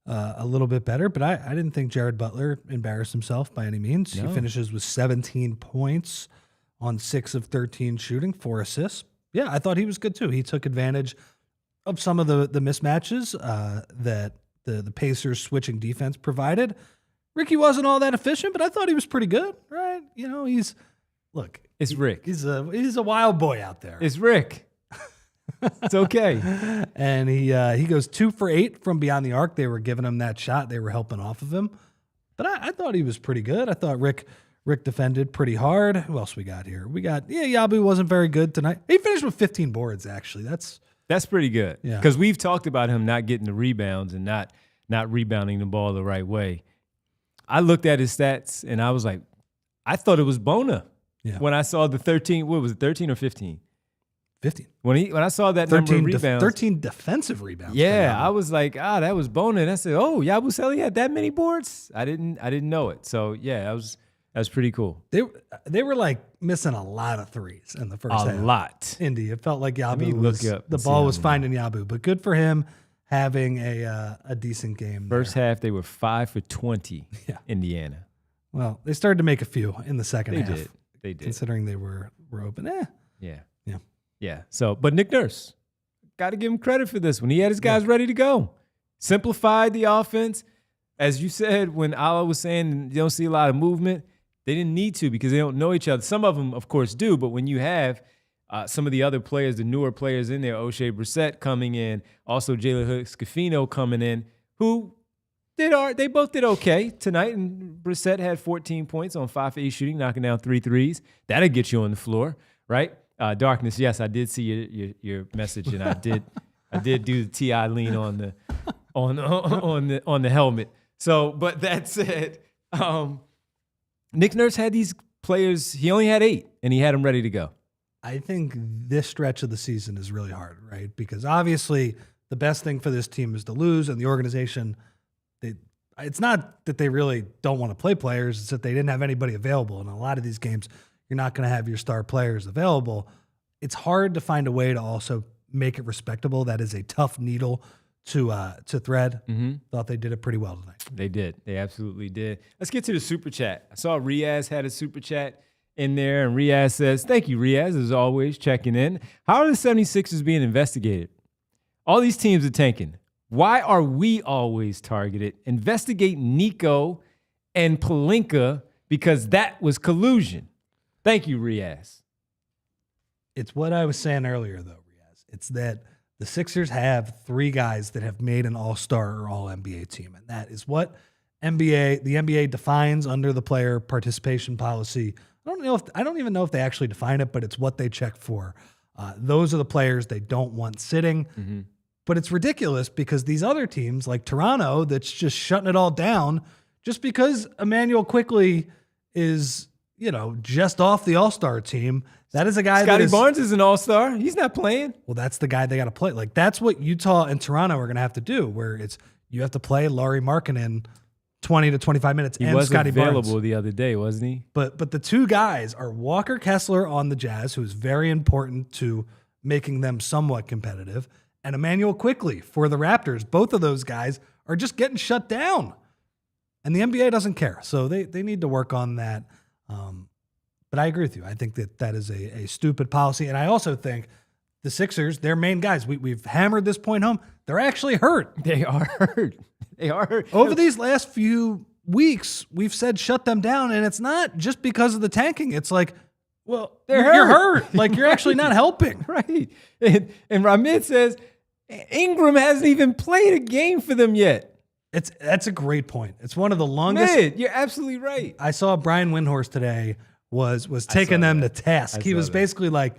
a little bit better, but I didn't think Jared Butler embarrassed himself by any means. No. He finishes with 17 points on 6 of 13 shooting, 4 assists. Yeah, I thought he was good too. He took advantage of some of the mismatches that the Pacers switching defense provided. Ricky wasn't all that efficient, but I thought he was pretty good, right? You know, it's Rick. He's a wild boy out there. It's Rick. It's okay. And he goes 2 for 8 from beyond the arc. They were giving him that shot. They were helping off of him. But I thought he was pretty good. I thought Rick defended pretty hard. Who else we got here? Yabu wasn't very good tonight. He finished with 15 boards, actually. That's pretty good. Yeah. Because we've talked about him not getting the rebounds and not rebounding the ball the right way. I looked at his stats, and I was like, I thought it was Bona. Yeah. When I saw the 13, what was it, 13 or 15? 15. When I saw that number of rebounds. 13 defensive rebounds. Yeah, I was like, that was Bona. And I said, Yabusele had that many boards? I didn't know it. So, yeah, that was pretty cool. They were like missing a lot of threes in the first half. A lot. Indy. It felt like Let me Yabu look up the and ball see was how finding Yabu, but good for him having a decent game. First half, they were 5 for 20, Yeah. Indiana. Well, they started to make a few in the second half. They did. Considering they were open. Yeah. So, but Nick Nurse, got to give him credit for this one. He had his guys ready to go. Simplified the offense. As you said, when Allah was saying you don't see a lot of movement, they didn't need to because they don't know each other. Some of them, of course, do. But when you have some of the other players, the newer players in there, O'Shea Brissett coming in, also Jalen Hood-Scafino coming in, who they both did okay tonight. And Brissett had 14 points on 5 for 8 shooting, knocking down 3 threes. That'll get you on the floor, right? Darkness, yes, I did see your message, and I did do the T.I. lean on the helmet. So, but that said, Nick Nurse had these players. He only had 8, and he had them ready to go. I think this stretch of the season is really hard, right? Because obviously the best thing for this team is to lose, and the organization, it's not that they really don't want to play players, it's that they didn't have anybody available. And a lot of these games, you're not going to have your star players available. It's hard to find a way to also make it respectable. That is a tough needle to thread. Mm-hmm. Thought they did it pretty well tonight. They did. They absolutely did. Let's get to the super chat. I saw Riaz had a super chat in there, and Riaz says, thank you, Riaz, as always, checking in. How are the 76ers being investigated? All these teams are tanking. Why are we always targeted? Investigate Nico and Pelinka because that was collusion. Thank you, Riaz. It's what I was saying earlier, though, Riaz. It's that the Sixers have 3 guys that have made an all-star or all-NBA team, and that is what the NBA defines under the player participation policy. I don't even know if they actually define it, but it's what they check for. Those are the players they don't want sitting. Mm-hmm. But it's ridiculous because these other teams like Toronto that's just shutting it all down just because Emmanuel Quickley is, just off the all-star team. That is a guy Scotty Barnes is an all-star. He's not playing. Well, that's the guy they got to play. Like, that's what Utah and Toronto are going to have to do, where you have to play Lauri Markkanen 20 to 25 minutes and Scotty Barnes. He was available the other day, wasn't he? But the 2 guys are Walker Kessler on the Jazz, who is very important to making them somewhat competitive, and Emmanuel Quickley for the Raptors. Both of those guys are just getting shut down. And the NBA doesn't care. So they need to work on that. But I agree with you. I think that is a stupid policy. And I also think the Sixers, their main guys, we've hammered this point home. They're actually hurt. They are hurt. They are hurt. Over these last few weeks, we've said shut them down. And it's not just because of the tanking. It's like, well, you're hurt. Like, you're actually not helping. Right. And Ramid says, Ingram hasn't even played a game for them yet. That's a great point. It's one of the longest. You're absolutely right. I saw Brian Windhorst today was taking them to task. He was basically like,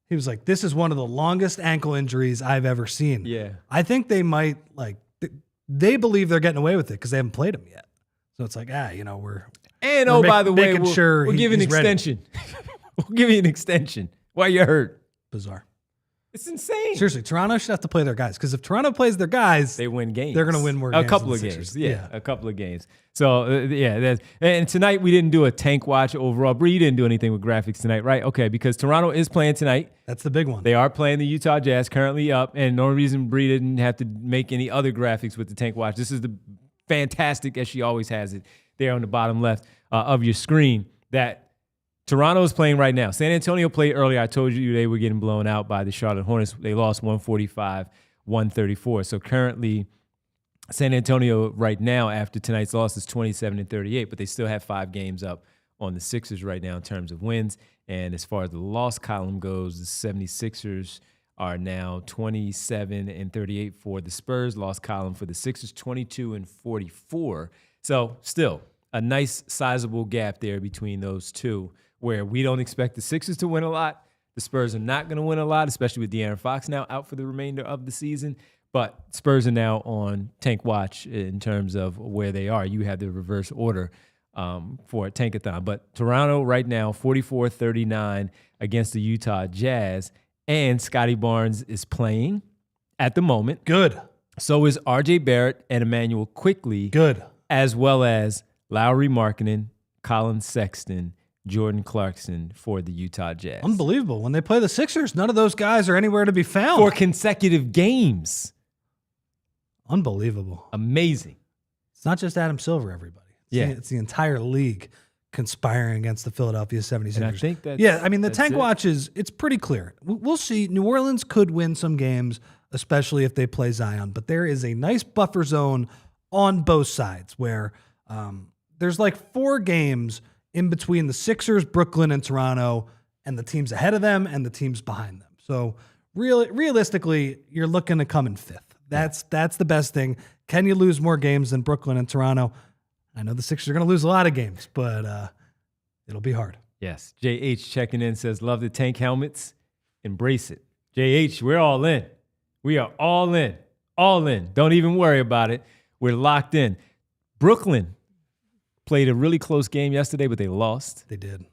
this is one of the longest ankle injuries I've ever seen. Yeah. I think they might they believe they're getting away with it because they haven't played him yet. So it's like, we're by the way, we'll give you an extension. We'll give you an extension while you're hurt. Bizarre. It's insane. Seriously, Toronto should have to play their guys because if Toronto plays their guys, they win games. They're going to win more games. A couple of games. Yeah, a couple of games. So, and tonight we didn't do a tank watch overall. Bree, you didn't do anything with graphics tonight, right? Okay, because Toronto is playing tonight. That's the big one. They are playing the Utah Jazz, currently up, and the only reason Bree didn't have to make any other graphics with the tank watch, this is the fantastic, as she always has it, there on the bottom left of your screen, that Toronto is playing right now. San Antonio played earlier. I told you they were getting blown out by the Charlotte Hornets. They lost 145-134. So currently, San Antonio right now after tonight's loss is 27-38, but they still have 5 games up on the Sixers right now in terms of wins. And as far as the loss column goes, the 76ers are now 27-38 for the Spurs. Loss column for the Sixers, 22-44. So still a nice sizable gap there between those two, where we don't expect the Sixers to win a lot. The Spurs are not going to win a lot, especially with De'Aaron Fox now out for the remainder of the season. But Spurs are now on tank watch in terms of where they are. You have the reverse order for a tankathon. But Toronto right now, 44-39 against the Utah Jazz. And Scotty Barnes is playing at the moment. Good. So is R.J. Barrett and Emmanuel Quickley. Good. As well as Lauri Markkanen, Colin Sexton, Jordan Clarkson for the Utah Jazz. Unbelievable. When they play the Sixers, none of those guys are anywhere to be found. For consecutive games. Unbelievable. Amazing. It's not just Adam Silver, everybody. It's the entire league conspiring against the Philadelphia 76ers. And I think that's... Yeah, I mean, the tank watch it's pretty clear. We'll see. New Orleans could win some games, especially if they play Zion, but there is a nice buffer zone on both sides where there's 4 games in between the Sixers, Brooklyn, and Toronto, and the teams ahead of them and the teams behind them. So realistically, you're looking to come in fifth. That's the best thing. Can you lose more games than Brooklyn and Toronto? I know the Sixers are going to lose a lot of games, but it'll be hard. Yes. JH checking in says, love the tank helmets. Embrace it. JH, we're all in. We are all in. All in. Don't even worry about it. We're locked in. Brooklyn played a really close game yesterday, but they lost. They did.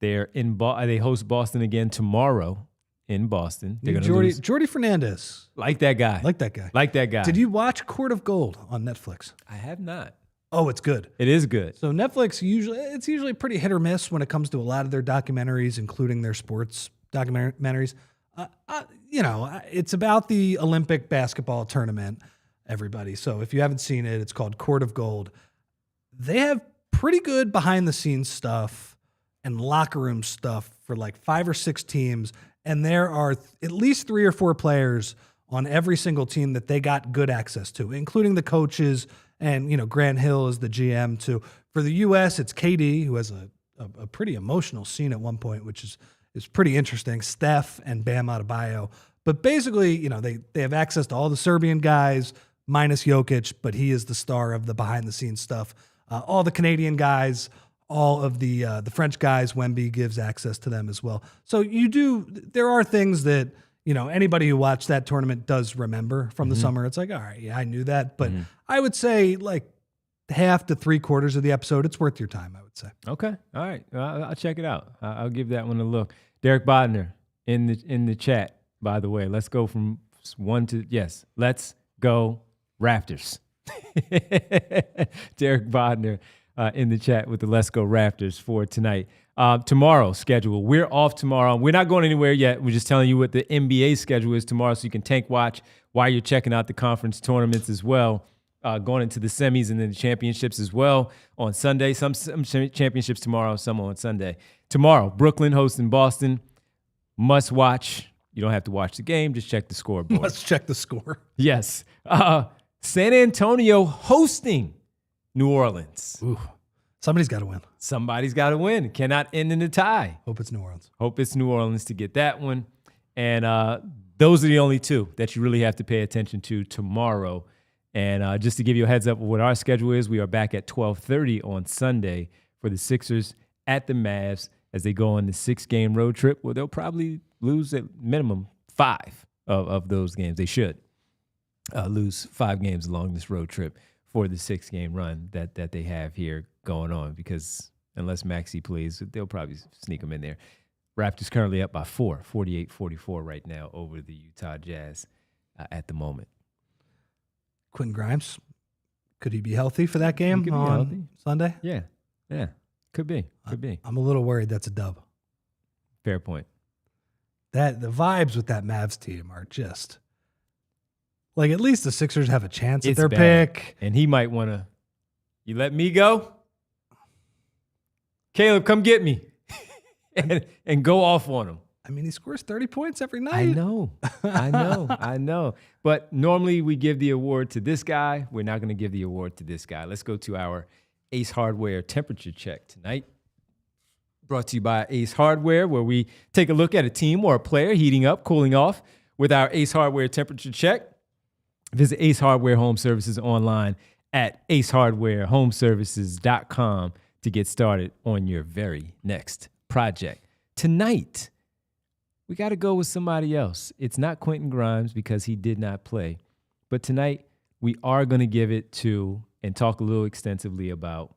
They're they host Boston again tomorrow in Boston. They're going to lose. Jordy Fernandez. Like that guy. Like that guy. Like that guy. Did you watch Court of Gold on Netflix? I have not. Oh, it's good. It is good. So Netflix it's usually pretty hit or miss when it comes to a lot of their documentaries, including their sports documentaries. It's about the Olympic basketball tournament, everybody. So if you haven't seen it, it's called Court of Gold. They have pretty good behind the scenes stuff and locker room stuff for like 5 or 6 teams. And there are at least 3 or 4 players on every single team that they got good access to, including the coaches. And, Grant Hill is the GM too. For the U.S., it's KD, who has a pretty emotional scene at one point, which is pretty interesting. Steph and Bam Adebayo. But basically, they have access to all the Serbian guys, minus Jokic, but he is the star of the behind-the-scenes stuff. All the Canadian guys, all of the French guys, Wemby gives access to them as well. So there are things that, anybody who watched that tournament does remember from the summer. It's like, all right, yeah, I knew that. But I would say like half to 3/4 of the episode, it's worth your time, I would say. Okay. All right. I'll check it out. I'll give that one a look. Derek Bodner in the chat, by the way. Let's go from 1 to, yes, let's go Raptors. Derek Bodner in the chat with the Let's Go Raptors for tonight. Tomorrow's schedule. We're off tomorrow. We're not going anywhere yet. We're just telling you what the NBA schedule is tomorrow so you can tank watch while you're checking out the conference tournaments as well, going into the semis and then the championships as well on Sunday. Some championships tomorrow, some on Sunday. Tomorrow, Brooklyn hosting Boston. Must watch. You don't have to watch the game. Just check the scoreboard. Let's check the score. Yes. San Antonio hosting New Orleans. Ooh. Somebody's got to win. Somebody's got to win. It cannot end in a tie. Hope it's New Orleans. Hope it's New Orleans to get that one. And those are the only 2 that you really have to pay attention to tomorrow. And just to give you a heads up of what our schedule is, we are back at 12:30 on Sunday for the Sixers at the Mavs as they go on the 6-game road trip where they'll probably lose at minimum 5 of those games. They should lose 5 games along this road trip for the 6-game run that they have here going on, because unless Maxey plays, they'll probably sneak them in there. Raptors currently up by 4, 48-44 right now over the Utah Jazz at the moment. Quentin Grimes, could he be healthy for that game on Sunday? Yeah, could be. I'm a little worried that's a dub. Fair point. The vibes with that Mavs team are just like, at least the Sixers have a chance at their pick. And he might want to, you let me go? Caleb, come get me. and go off on him. I mean, he scores 30 points every night. I know. But normally we give the award to this guy. We're not going to give the award to this guy. Let's go to our Ace Hardware temperature check tonight. Brought to you by Ace Hardware, where we take a look at a team or a player heating up, cooling off with our Ace Hardware temperature check. Visit Ace Hardware Home Services online at acehardwarehomeservices.com to get started on your very next project. Tonight, we got to go with somebody else. It's not Quentin Grimes because he did not play. But tonight, we are going to give it to and talk a little extensively about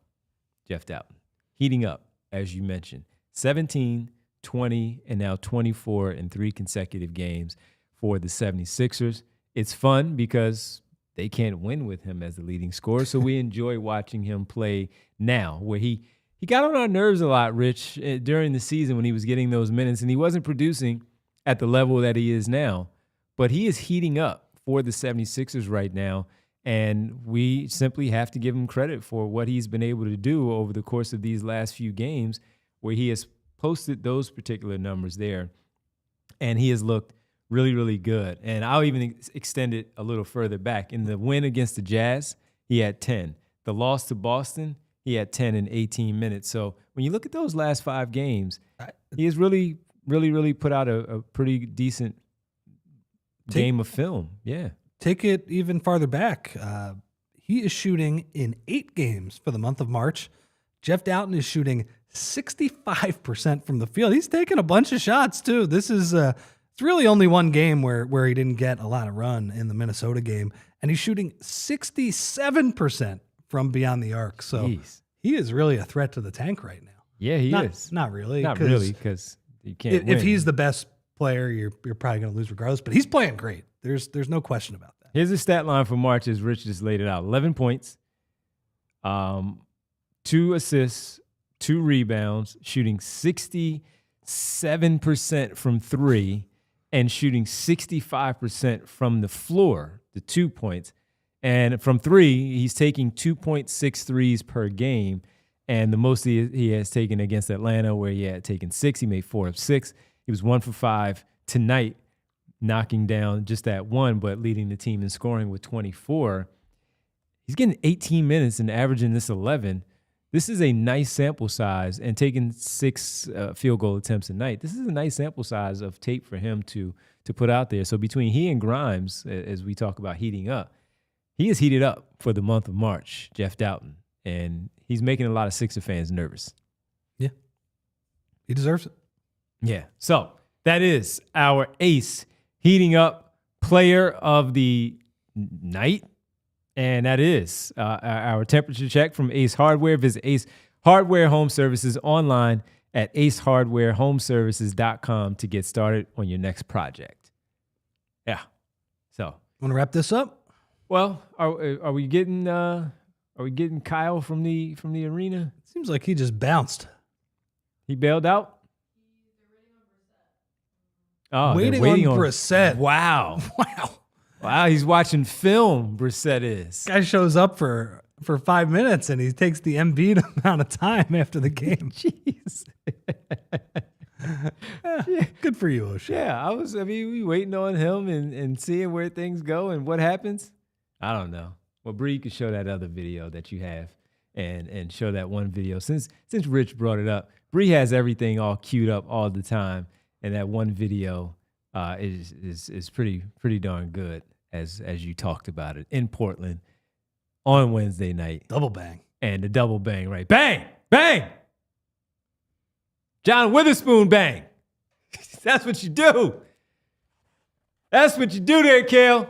Jeff Dowtin. Heating up, as you mentioned. 17, 20, and now 24 in 3 consecutive games for the 76ers. It's fun because they can't win with him as the leading scorer, so we enjoy watching him play now, where he got on our nerves a lot, Rich, during the season when he was getting those minutes, and he wasn't producing at the level that he is now. But he is heating up for the 76ers right now, and we simply have to give him credit for what he's been able to do over the course of these last few games, where he has posted those particular numbers there, and he has looked really, really good. And I'll even extend it a little further back. In the win against the Jazz, he had 10. The loss to Boston, he had 10 in 18 minutes. So when you look at those last 5 games, he has really, really, really put out a pretty decent game of film. Yeah. Take it even farther back. He is shooting in 8 games for the month of March. Jeff Dowtin is shooting 65% from the field. He's taking a bunch of shots too. This is it's really only one game where he didn't get a lot of run in the Minnesota game, and he's shooting 67% from beyond the arc. So he is really a threat to the tank right now. Yeah, he is. Not really. Not really, because you can't if win. he's the best player, you're probably going to lose regardless. But he's playing great. There's no question about that. Here's the stat line for March as Rich just laid it out. 11 points, 2 assists, 2 rebounds, shooting 67% from 3, and shooting 65% from the floor, the 2 points. And from 3, he's taking 2.6 threes per game. And the most he has taken against Atlanta, where he had taken 6, he made 4 of 6. He was 1 for 5 tonight, knocking down just that 1, but leading the team in scoring with 24. He's getting 18 minutes and averaging this 11. This is a nice sample size, and taking 6 field goal attempts a night. This is a nice sample size of tape for him to put out there. So between he and Grimes, as we talk about heating up, he is heated up for the month of March, Jeff Dowtin, and he's making a lot of Sixer fans nervous. Yeah, he deserves it. Yeah, so that is our ace heating up player of the night. And that is our temperature check from Ace Hardware. Visit Ace Hardware Home Services online at acehardwarehomeservices.com to get started on your next project. Yeah. So, want to wrap this up? Well, are we getting Kyle from the arena? It seems like he just bounced. He bailed out. Oh, waiting on Brissett. Wow. Wow, he's watching film, Brissett is. Guy shows up for 5 minutes, and he takes the Embiid amount of time after the game. Jeez. Yeah, good for you, O'Shea. Yeah, we waiting on him and seeing where things go and what happens. I don't know. Well, Bree, you could show that other video that you have and show that one video. Since Rich brought it up, Bree has everything all queued up all the time, and that one video is pretty darn good. As you talked about it in Portland on Wednesday night. Double bang. And the double bang, right? Bang! Bang! John Witherspoon bang. That's what you do. That's what you do there, Kale.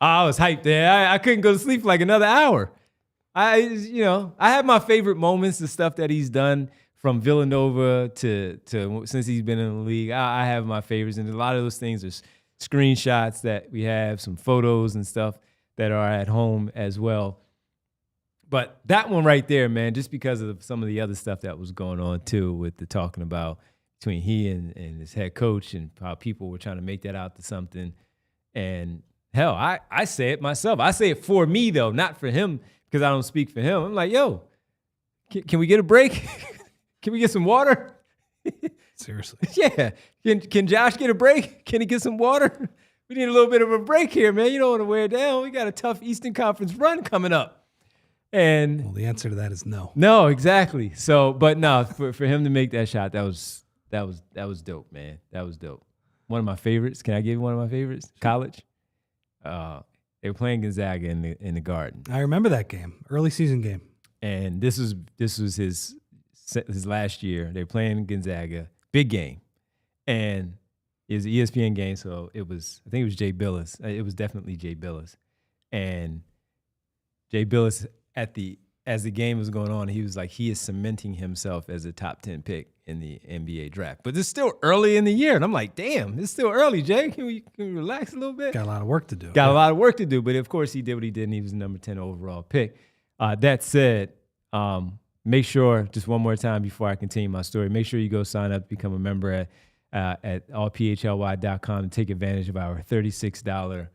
I was hyped there. I couldn't go to sleep for like another hour. I have my favorite moments, the stuff that he's done from Villanova to since he's been in the league. I have my favorites, and a lot of those things are screenshots that we have, some photos and stuff that are at home as well. But that one right there, man, just because of some of the other stuff that was going on too, with the talking about between he and his head coach and how people were trying to make that out to something. And hell, I say it myself. I say it for me though, not for him, because I don't speak for him. I'm like, yo, can we get a break? Can we get some water? Seriously. Yeah. Can Josh get a break? Can he get some water? We need a little bit of a break here, man. You don't want to wear it down. We got a tough Eastern Conference run coming up. And well, the answer to that is no. No, exactly. So, but no, for him to make that shot, that was dope, man. That was dope. One of my favorites. Can I give you one of my favorites? College. They were playing Gonzaga in the Garden. I remember that game, early season game. And this was his last year. They were playing Gonzaga, big game, and it was an ESPN game. So I think it was Jay Billis. It was definitely Jay Billis, and Jay Billis as the game was going on, he was like, he is cementing himself as a top 10 pick in the NBA draft. But it's still early in the year, and I'm like, damn, it's still early, Jay. Can we relax a little bit? Got a lot of work to do. Got a lot of work to do, but of course he did what he did, and he was the number 10 overall pick. That said, make sure, just one more time before I continue my story, make sure you go sign up, become a member at allphly.com and take advantage of our $36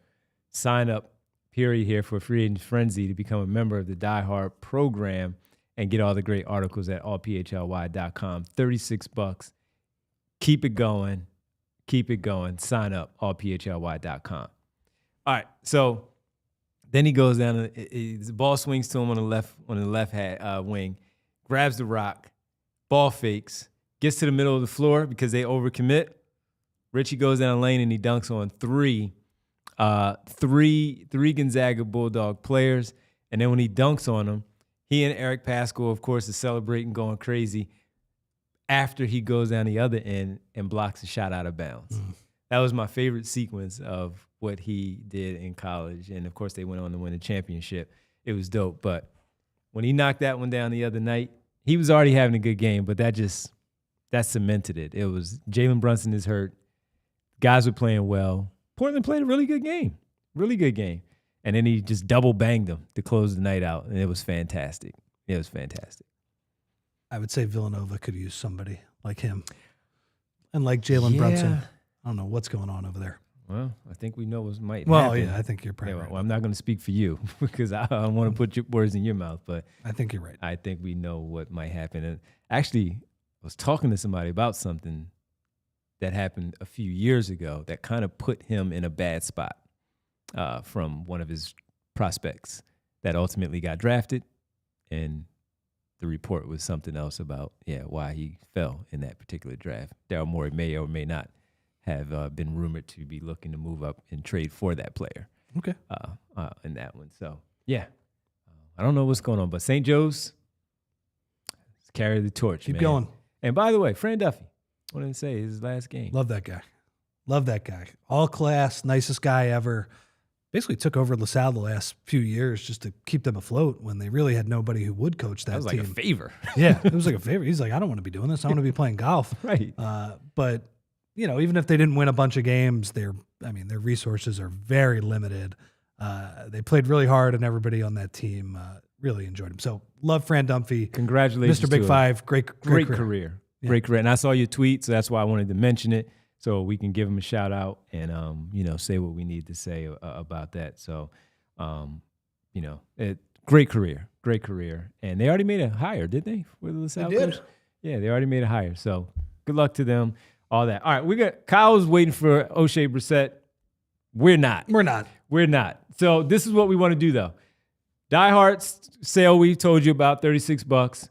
sign-up period here for Free Agent Frenzy to become a member of the Die Hard program and get all the great articles at allphly.com. $36. Keep it going. Keep it going. Sign up, allphly.com. All right, so Then he goes down. The ball swings to him on the left wing, grabs the rock, ball fakes, gets to the middle of the floor because they overcommit. Richie goes down the lane and he dunks on three Gonzaga Bulldog players. And then when he dunks on them, he and Eric Pascal, of course, is celebrating, going crazy after he goes down the other end and blocks a shot out of bounds. That was my favorite sequence of what he did in college. And, of course, they went on to win a championship. It was dope. But when he knocked that one down the other night, he was already having a good game, but that cemented it. It was Jalen Brunson is hurt. Guys were playing well. Portland played a really good game. Really good game. And then he just double banged them to close the night out, and it was fantastic. It was fantastic. I would say Villanova could use somebody like him and like Jalen Brunson. I don't know what's going on over there. Well, I think we know what might happen. Well, yeah, I think you're probably right. Well, I'm not going to speak for you because I don't want to put your words in your mouth, but I think you're right. I think we know what might happen. And actually, I was talking to somebody about something that happened a few years ago that kind of put him in a bad spot from one of his prospects that ultimately got drafted. And the report was something else about, why he fell in that particular draft. Daryl Morey may or may not have been rumored to be looking to move up and trade for that player. Okay. In that one. So, I don't know what's going on, but St. Joe's carry the torch, Keep going. And by the way, Fran Duffy, what did I say? His last game. Love that guy. All class, nicest guy ever. Basically took over LaSalle the last few years just to keep them afloat when they really had nobody who would coach that team. That was like a favor. Yeah, it was like a favor. He's like, I don't want to be doing this. I want to be playing golf. Right. But, even if they didn't win a bunch of games, their resources are very limited. They played really hard, and everybody on that team really enjoyed him. So love Fran Duffy. Congratulations, Mr. Big Five. Great career. Yeah. Great career. And I saw your tweet, so that's why I wanted to mention it, so we can give him a shout out and say what we need to say about that. So, great career. And they already made a hire, did they? For the LaSalle coach? Yeah, they already made a hire. So good luck to them. All that. All right, Kyle's waiting for O'Shea Brissett. We're not. So this is what we want to do, though. Die Hard sale we told you about, $36.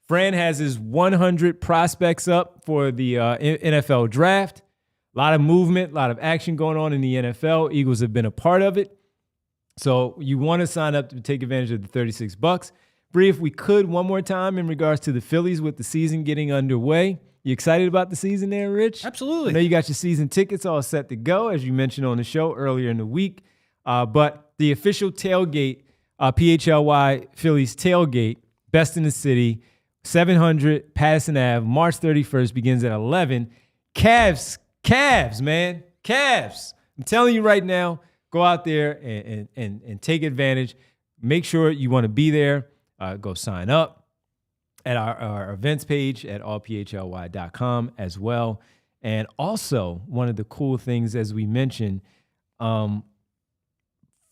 Fran has his 100 prospects up for the NFL draft. A lot of movement, a lot of action going on in the NFL. Eagles have been a part of it. So you want to sign up to take advantage of the $36. Bree, if we could, one more time in regards to the Phillies with the season getting underway. You excited about the season there, Rich? Absolutely. I know you got your season tickets all set to go, as you mentioned on the show earlier in the week. But the official tailgate, PHLY Phillies tailgate, best in the city, 700 Patterson Ave, March 31st, begins at 11. Cavs, man. Cavs. I'm telling you right now, go out there and take advantage. Make sure you want to be there. Go sign up at our events page at allphly.com as well. And also, one of the cool things, as we mentioned, Fran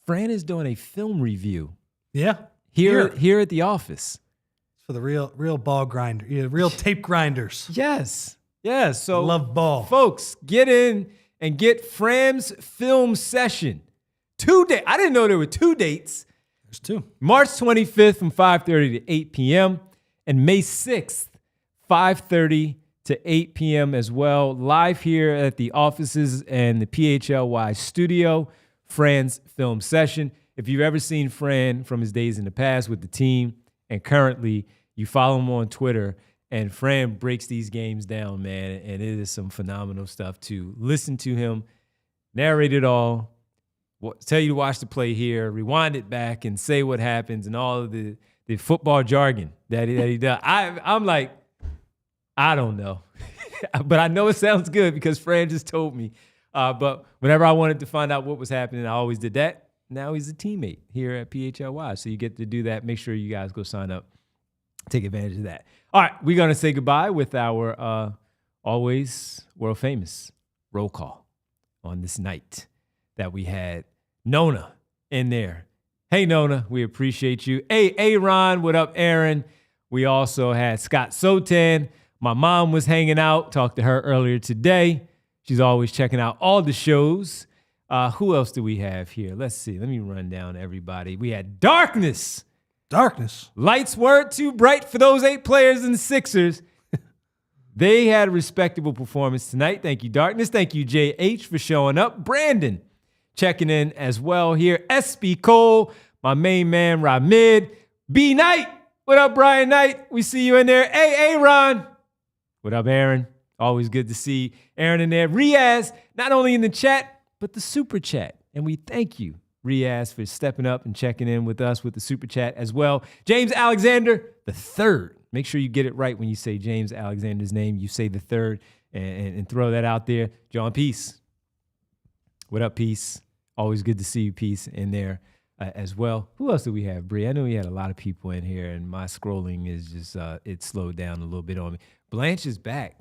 is doing a film review. Yeah. Here at the office. For the real ball grinder, real tape grinders. Yes. So I love ball. Folks, get in and get Fran's film session. 2 days. I didn't know there were 2 dates. There's 2. March 25th from 5:30 to 8 p.m. and May 6th, 5:30 to 8 p.m. as well. Live here at the offices and the PHLY studio, Fran's film session. If you've ever seen Fran from his days in the past with the team and currently you follow him on Twitter, and Fran breaks these games down, man, and it is some phenomenal stuff to listen to him narrate it all, tell you to watch the play here, rewind it back, and say what happens, and all of the football jargon that he does. I'm like, I don't know. But I know it sounds good because Fran just told me. But whenever I wanted to find out what was happening, I always did that. Now he's a teammate here at PHLY. So you get to do that. Make sure you guys go sign up. Take advantage of that. All right, we're going to say goodbye with our always world famous roll call on this night that we had Nona in there. Hey, Nona, we appreciate you. Hey, Aaron, what up, Aaron? We also had Scott Sotan. My mom was hanging out. Talked to her earlier today. She's always checking out all the shows. Who else do we have here? Let's see. Let me run down everybody. We had Darkness. Lights weren't too bright for those 8 players in the Sixers. They had a respectable performance tonight. Thank you, Darkness. Thank you, JH, for showing up. Brandon checking in as well here. SB Cole, my main man, Ramid. B Knight. What up, Brian Knight? We see you in there. Hey, Aaron. What up, Aaron? Always good to see Aaron in there. Riaz, not only in the chat, but the super chat. And we thank you, Riaz, for stepping up and checking in with us with the super chat as well. James Alexander, the third. Make sure you get it right when you say James Alexander's name. You say the third and throw that out there. John Peace. What up, Peace? Always good to see you, Peace, in there as well. Who else do we have, Bree? I know we had a lot of people in here, and my scrolling is just, it slowed down a little bit on me. Blanche is back.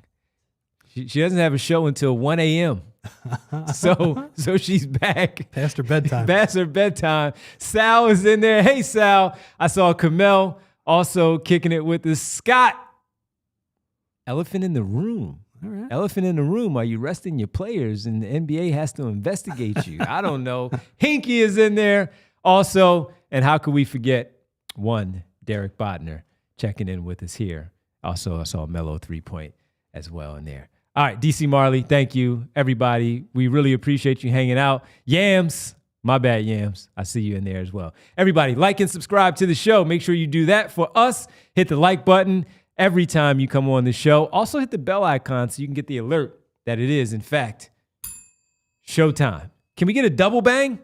She doesn't have a show until 1 a.m. So she's back. Past her bedtime. Past her bedtime. Sal is in there. Hey, Sal. I saw Kamel also kicking it with the Scott. Elephant in the room. All right. Elephant in the room. Are you resting your players and the NBA has to investigate you? I don't know. Hinky is in there also. And how could we forget one, Derek Botner checking in with us here. Also, I saw Mello 3-point as well in there. All right, DC Marley, thank you, everybody. We really appreciate you hanging out. Yams, my bad, Yams. I see you in there as well. Everybody, like and subscribe to the show. Make sure you do that for us. Hit the like button every time you come on the show. Also, hit the bell icon so you can get the alert that it is, in fact, showtime. Can we get a double bang?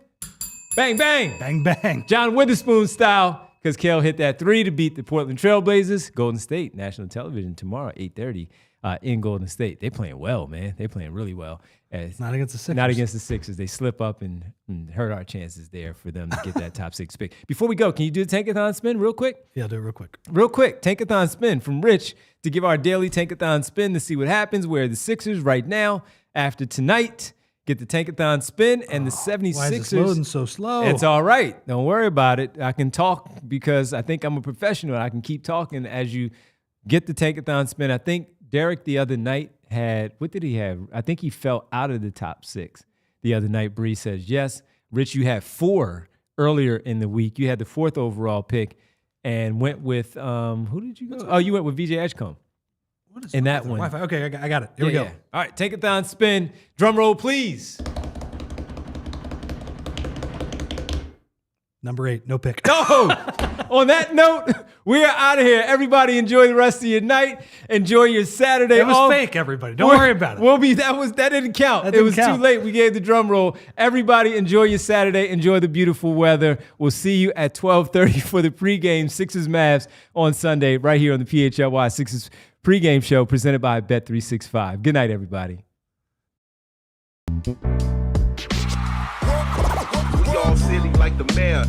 Bang, bang. Bang, bang. John Witherspoon style, because Kale hit that 3 to beat the Portland Trailblazers. Golden State, national television tomorrow, 8:30. In Golden State. They're playing well, man. They're playing really well. Not against the Sixers. Not against the Sixers. They slip up and hurt our chances there for them to get that top 6 pick. Before we go, can you do the Tankathon spin real quick? Yeah, I'll do it real quick. Real quick, Tankathon spin from Rich to give our daily Tankathon spin to see what happens. Where the Sixers right now, after tonight, get the Tankathon spin, and the 76ers. Why is it loading so slow? It's all right. Don't worry about it. I can talk because I think I'm a professional. I can keep talking as you get the Tankathon spin. I think Derek the other night had, what did he have? I think he fell out of the top 6 the other night. Bree says, yes. Rich, you had 4 earlier in the week. You had the 4th overall pick and went with, who did you go? Oh, you went with VJ Edgecombe. What is in that one? Wi-Fi. Okay, I got it. Here we go. Yeah. All right, Tankathon spin. Drum roll, please. Number 8, no pick. No! On that note, we are out of here. Everybody enjoy the rest of your night. Enjoy your Saturday It was off. fake, everybody. Don't worry about it. That didn't count. It was too late. We gave the drum roll. Everybody enjoy your Saturday. Enjoy the beautiful weather. We'll see you at 12:30 for the pregame Sixers Mavs on Sunday right here on the PHLY Sixers pregame show presented by Bet365. Good night, everybody. We all silly like the mayor.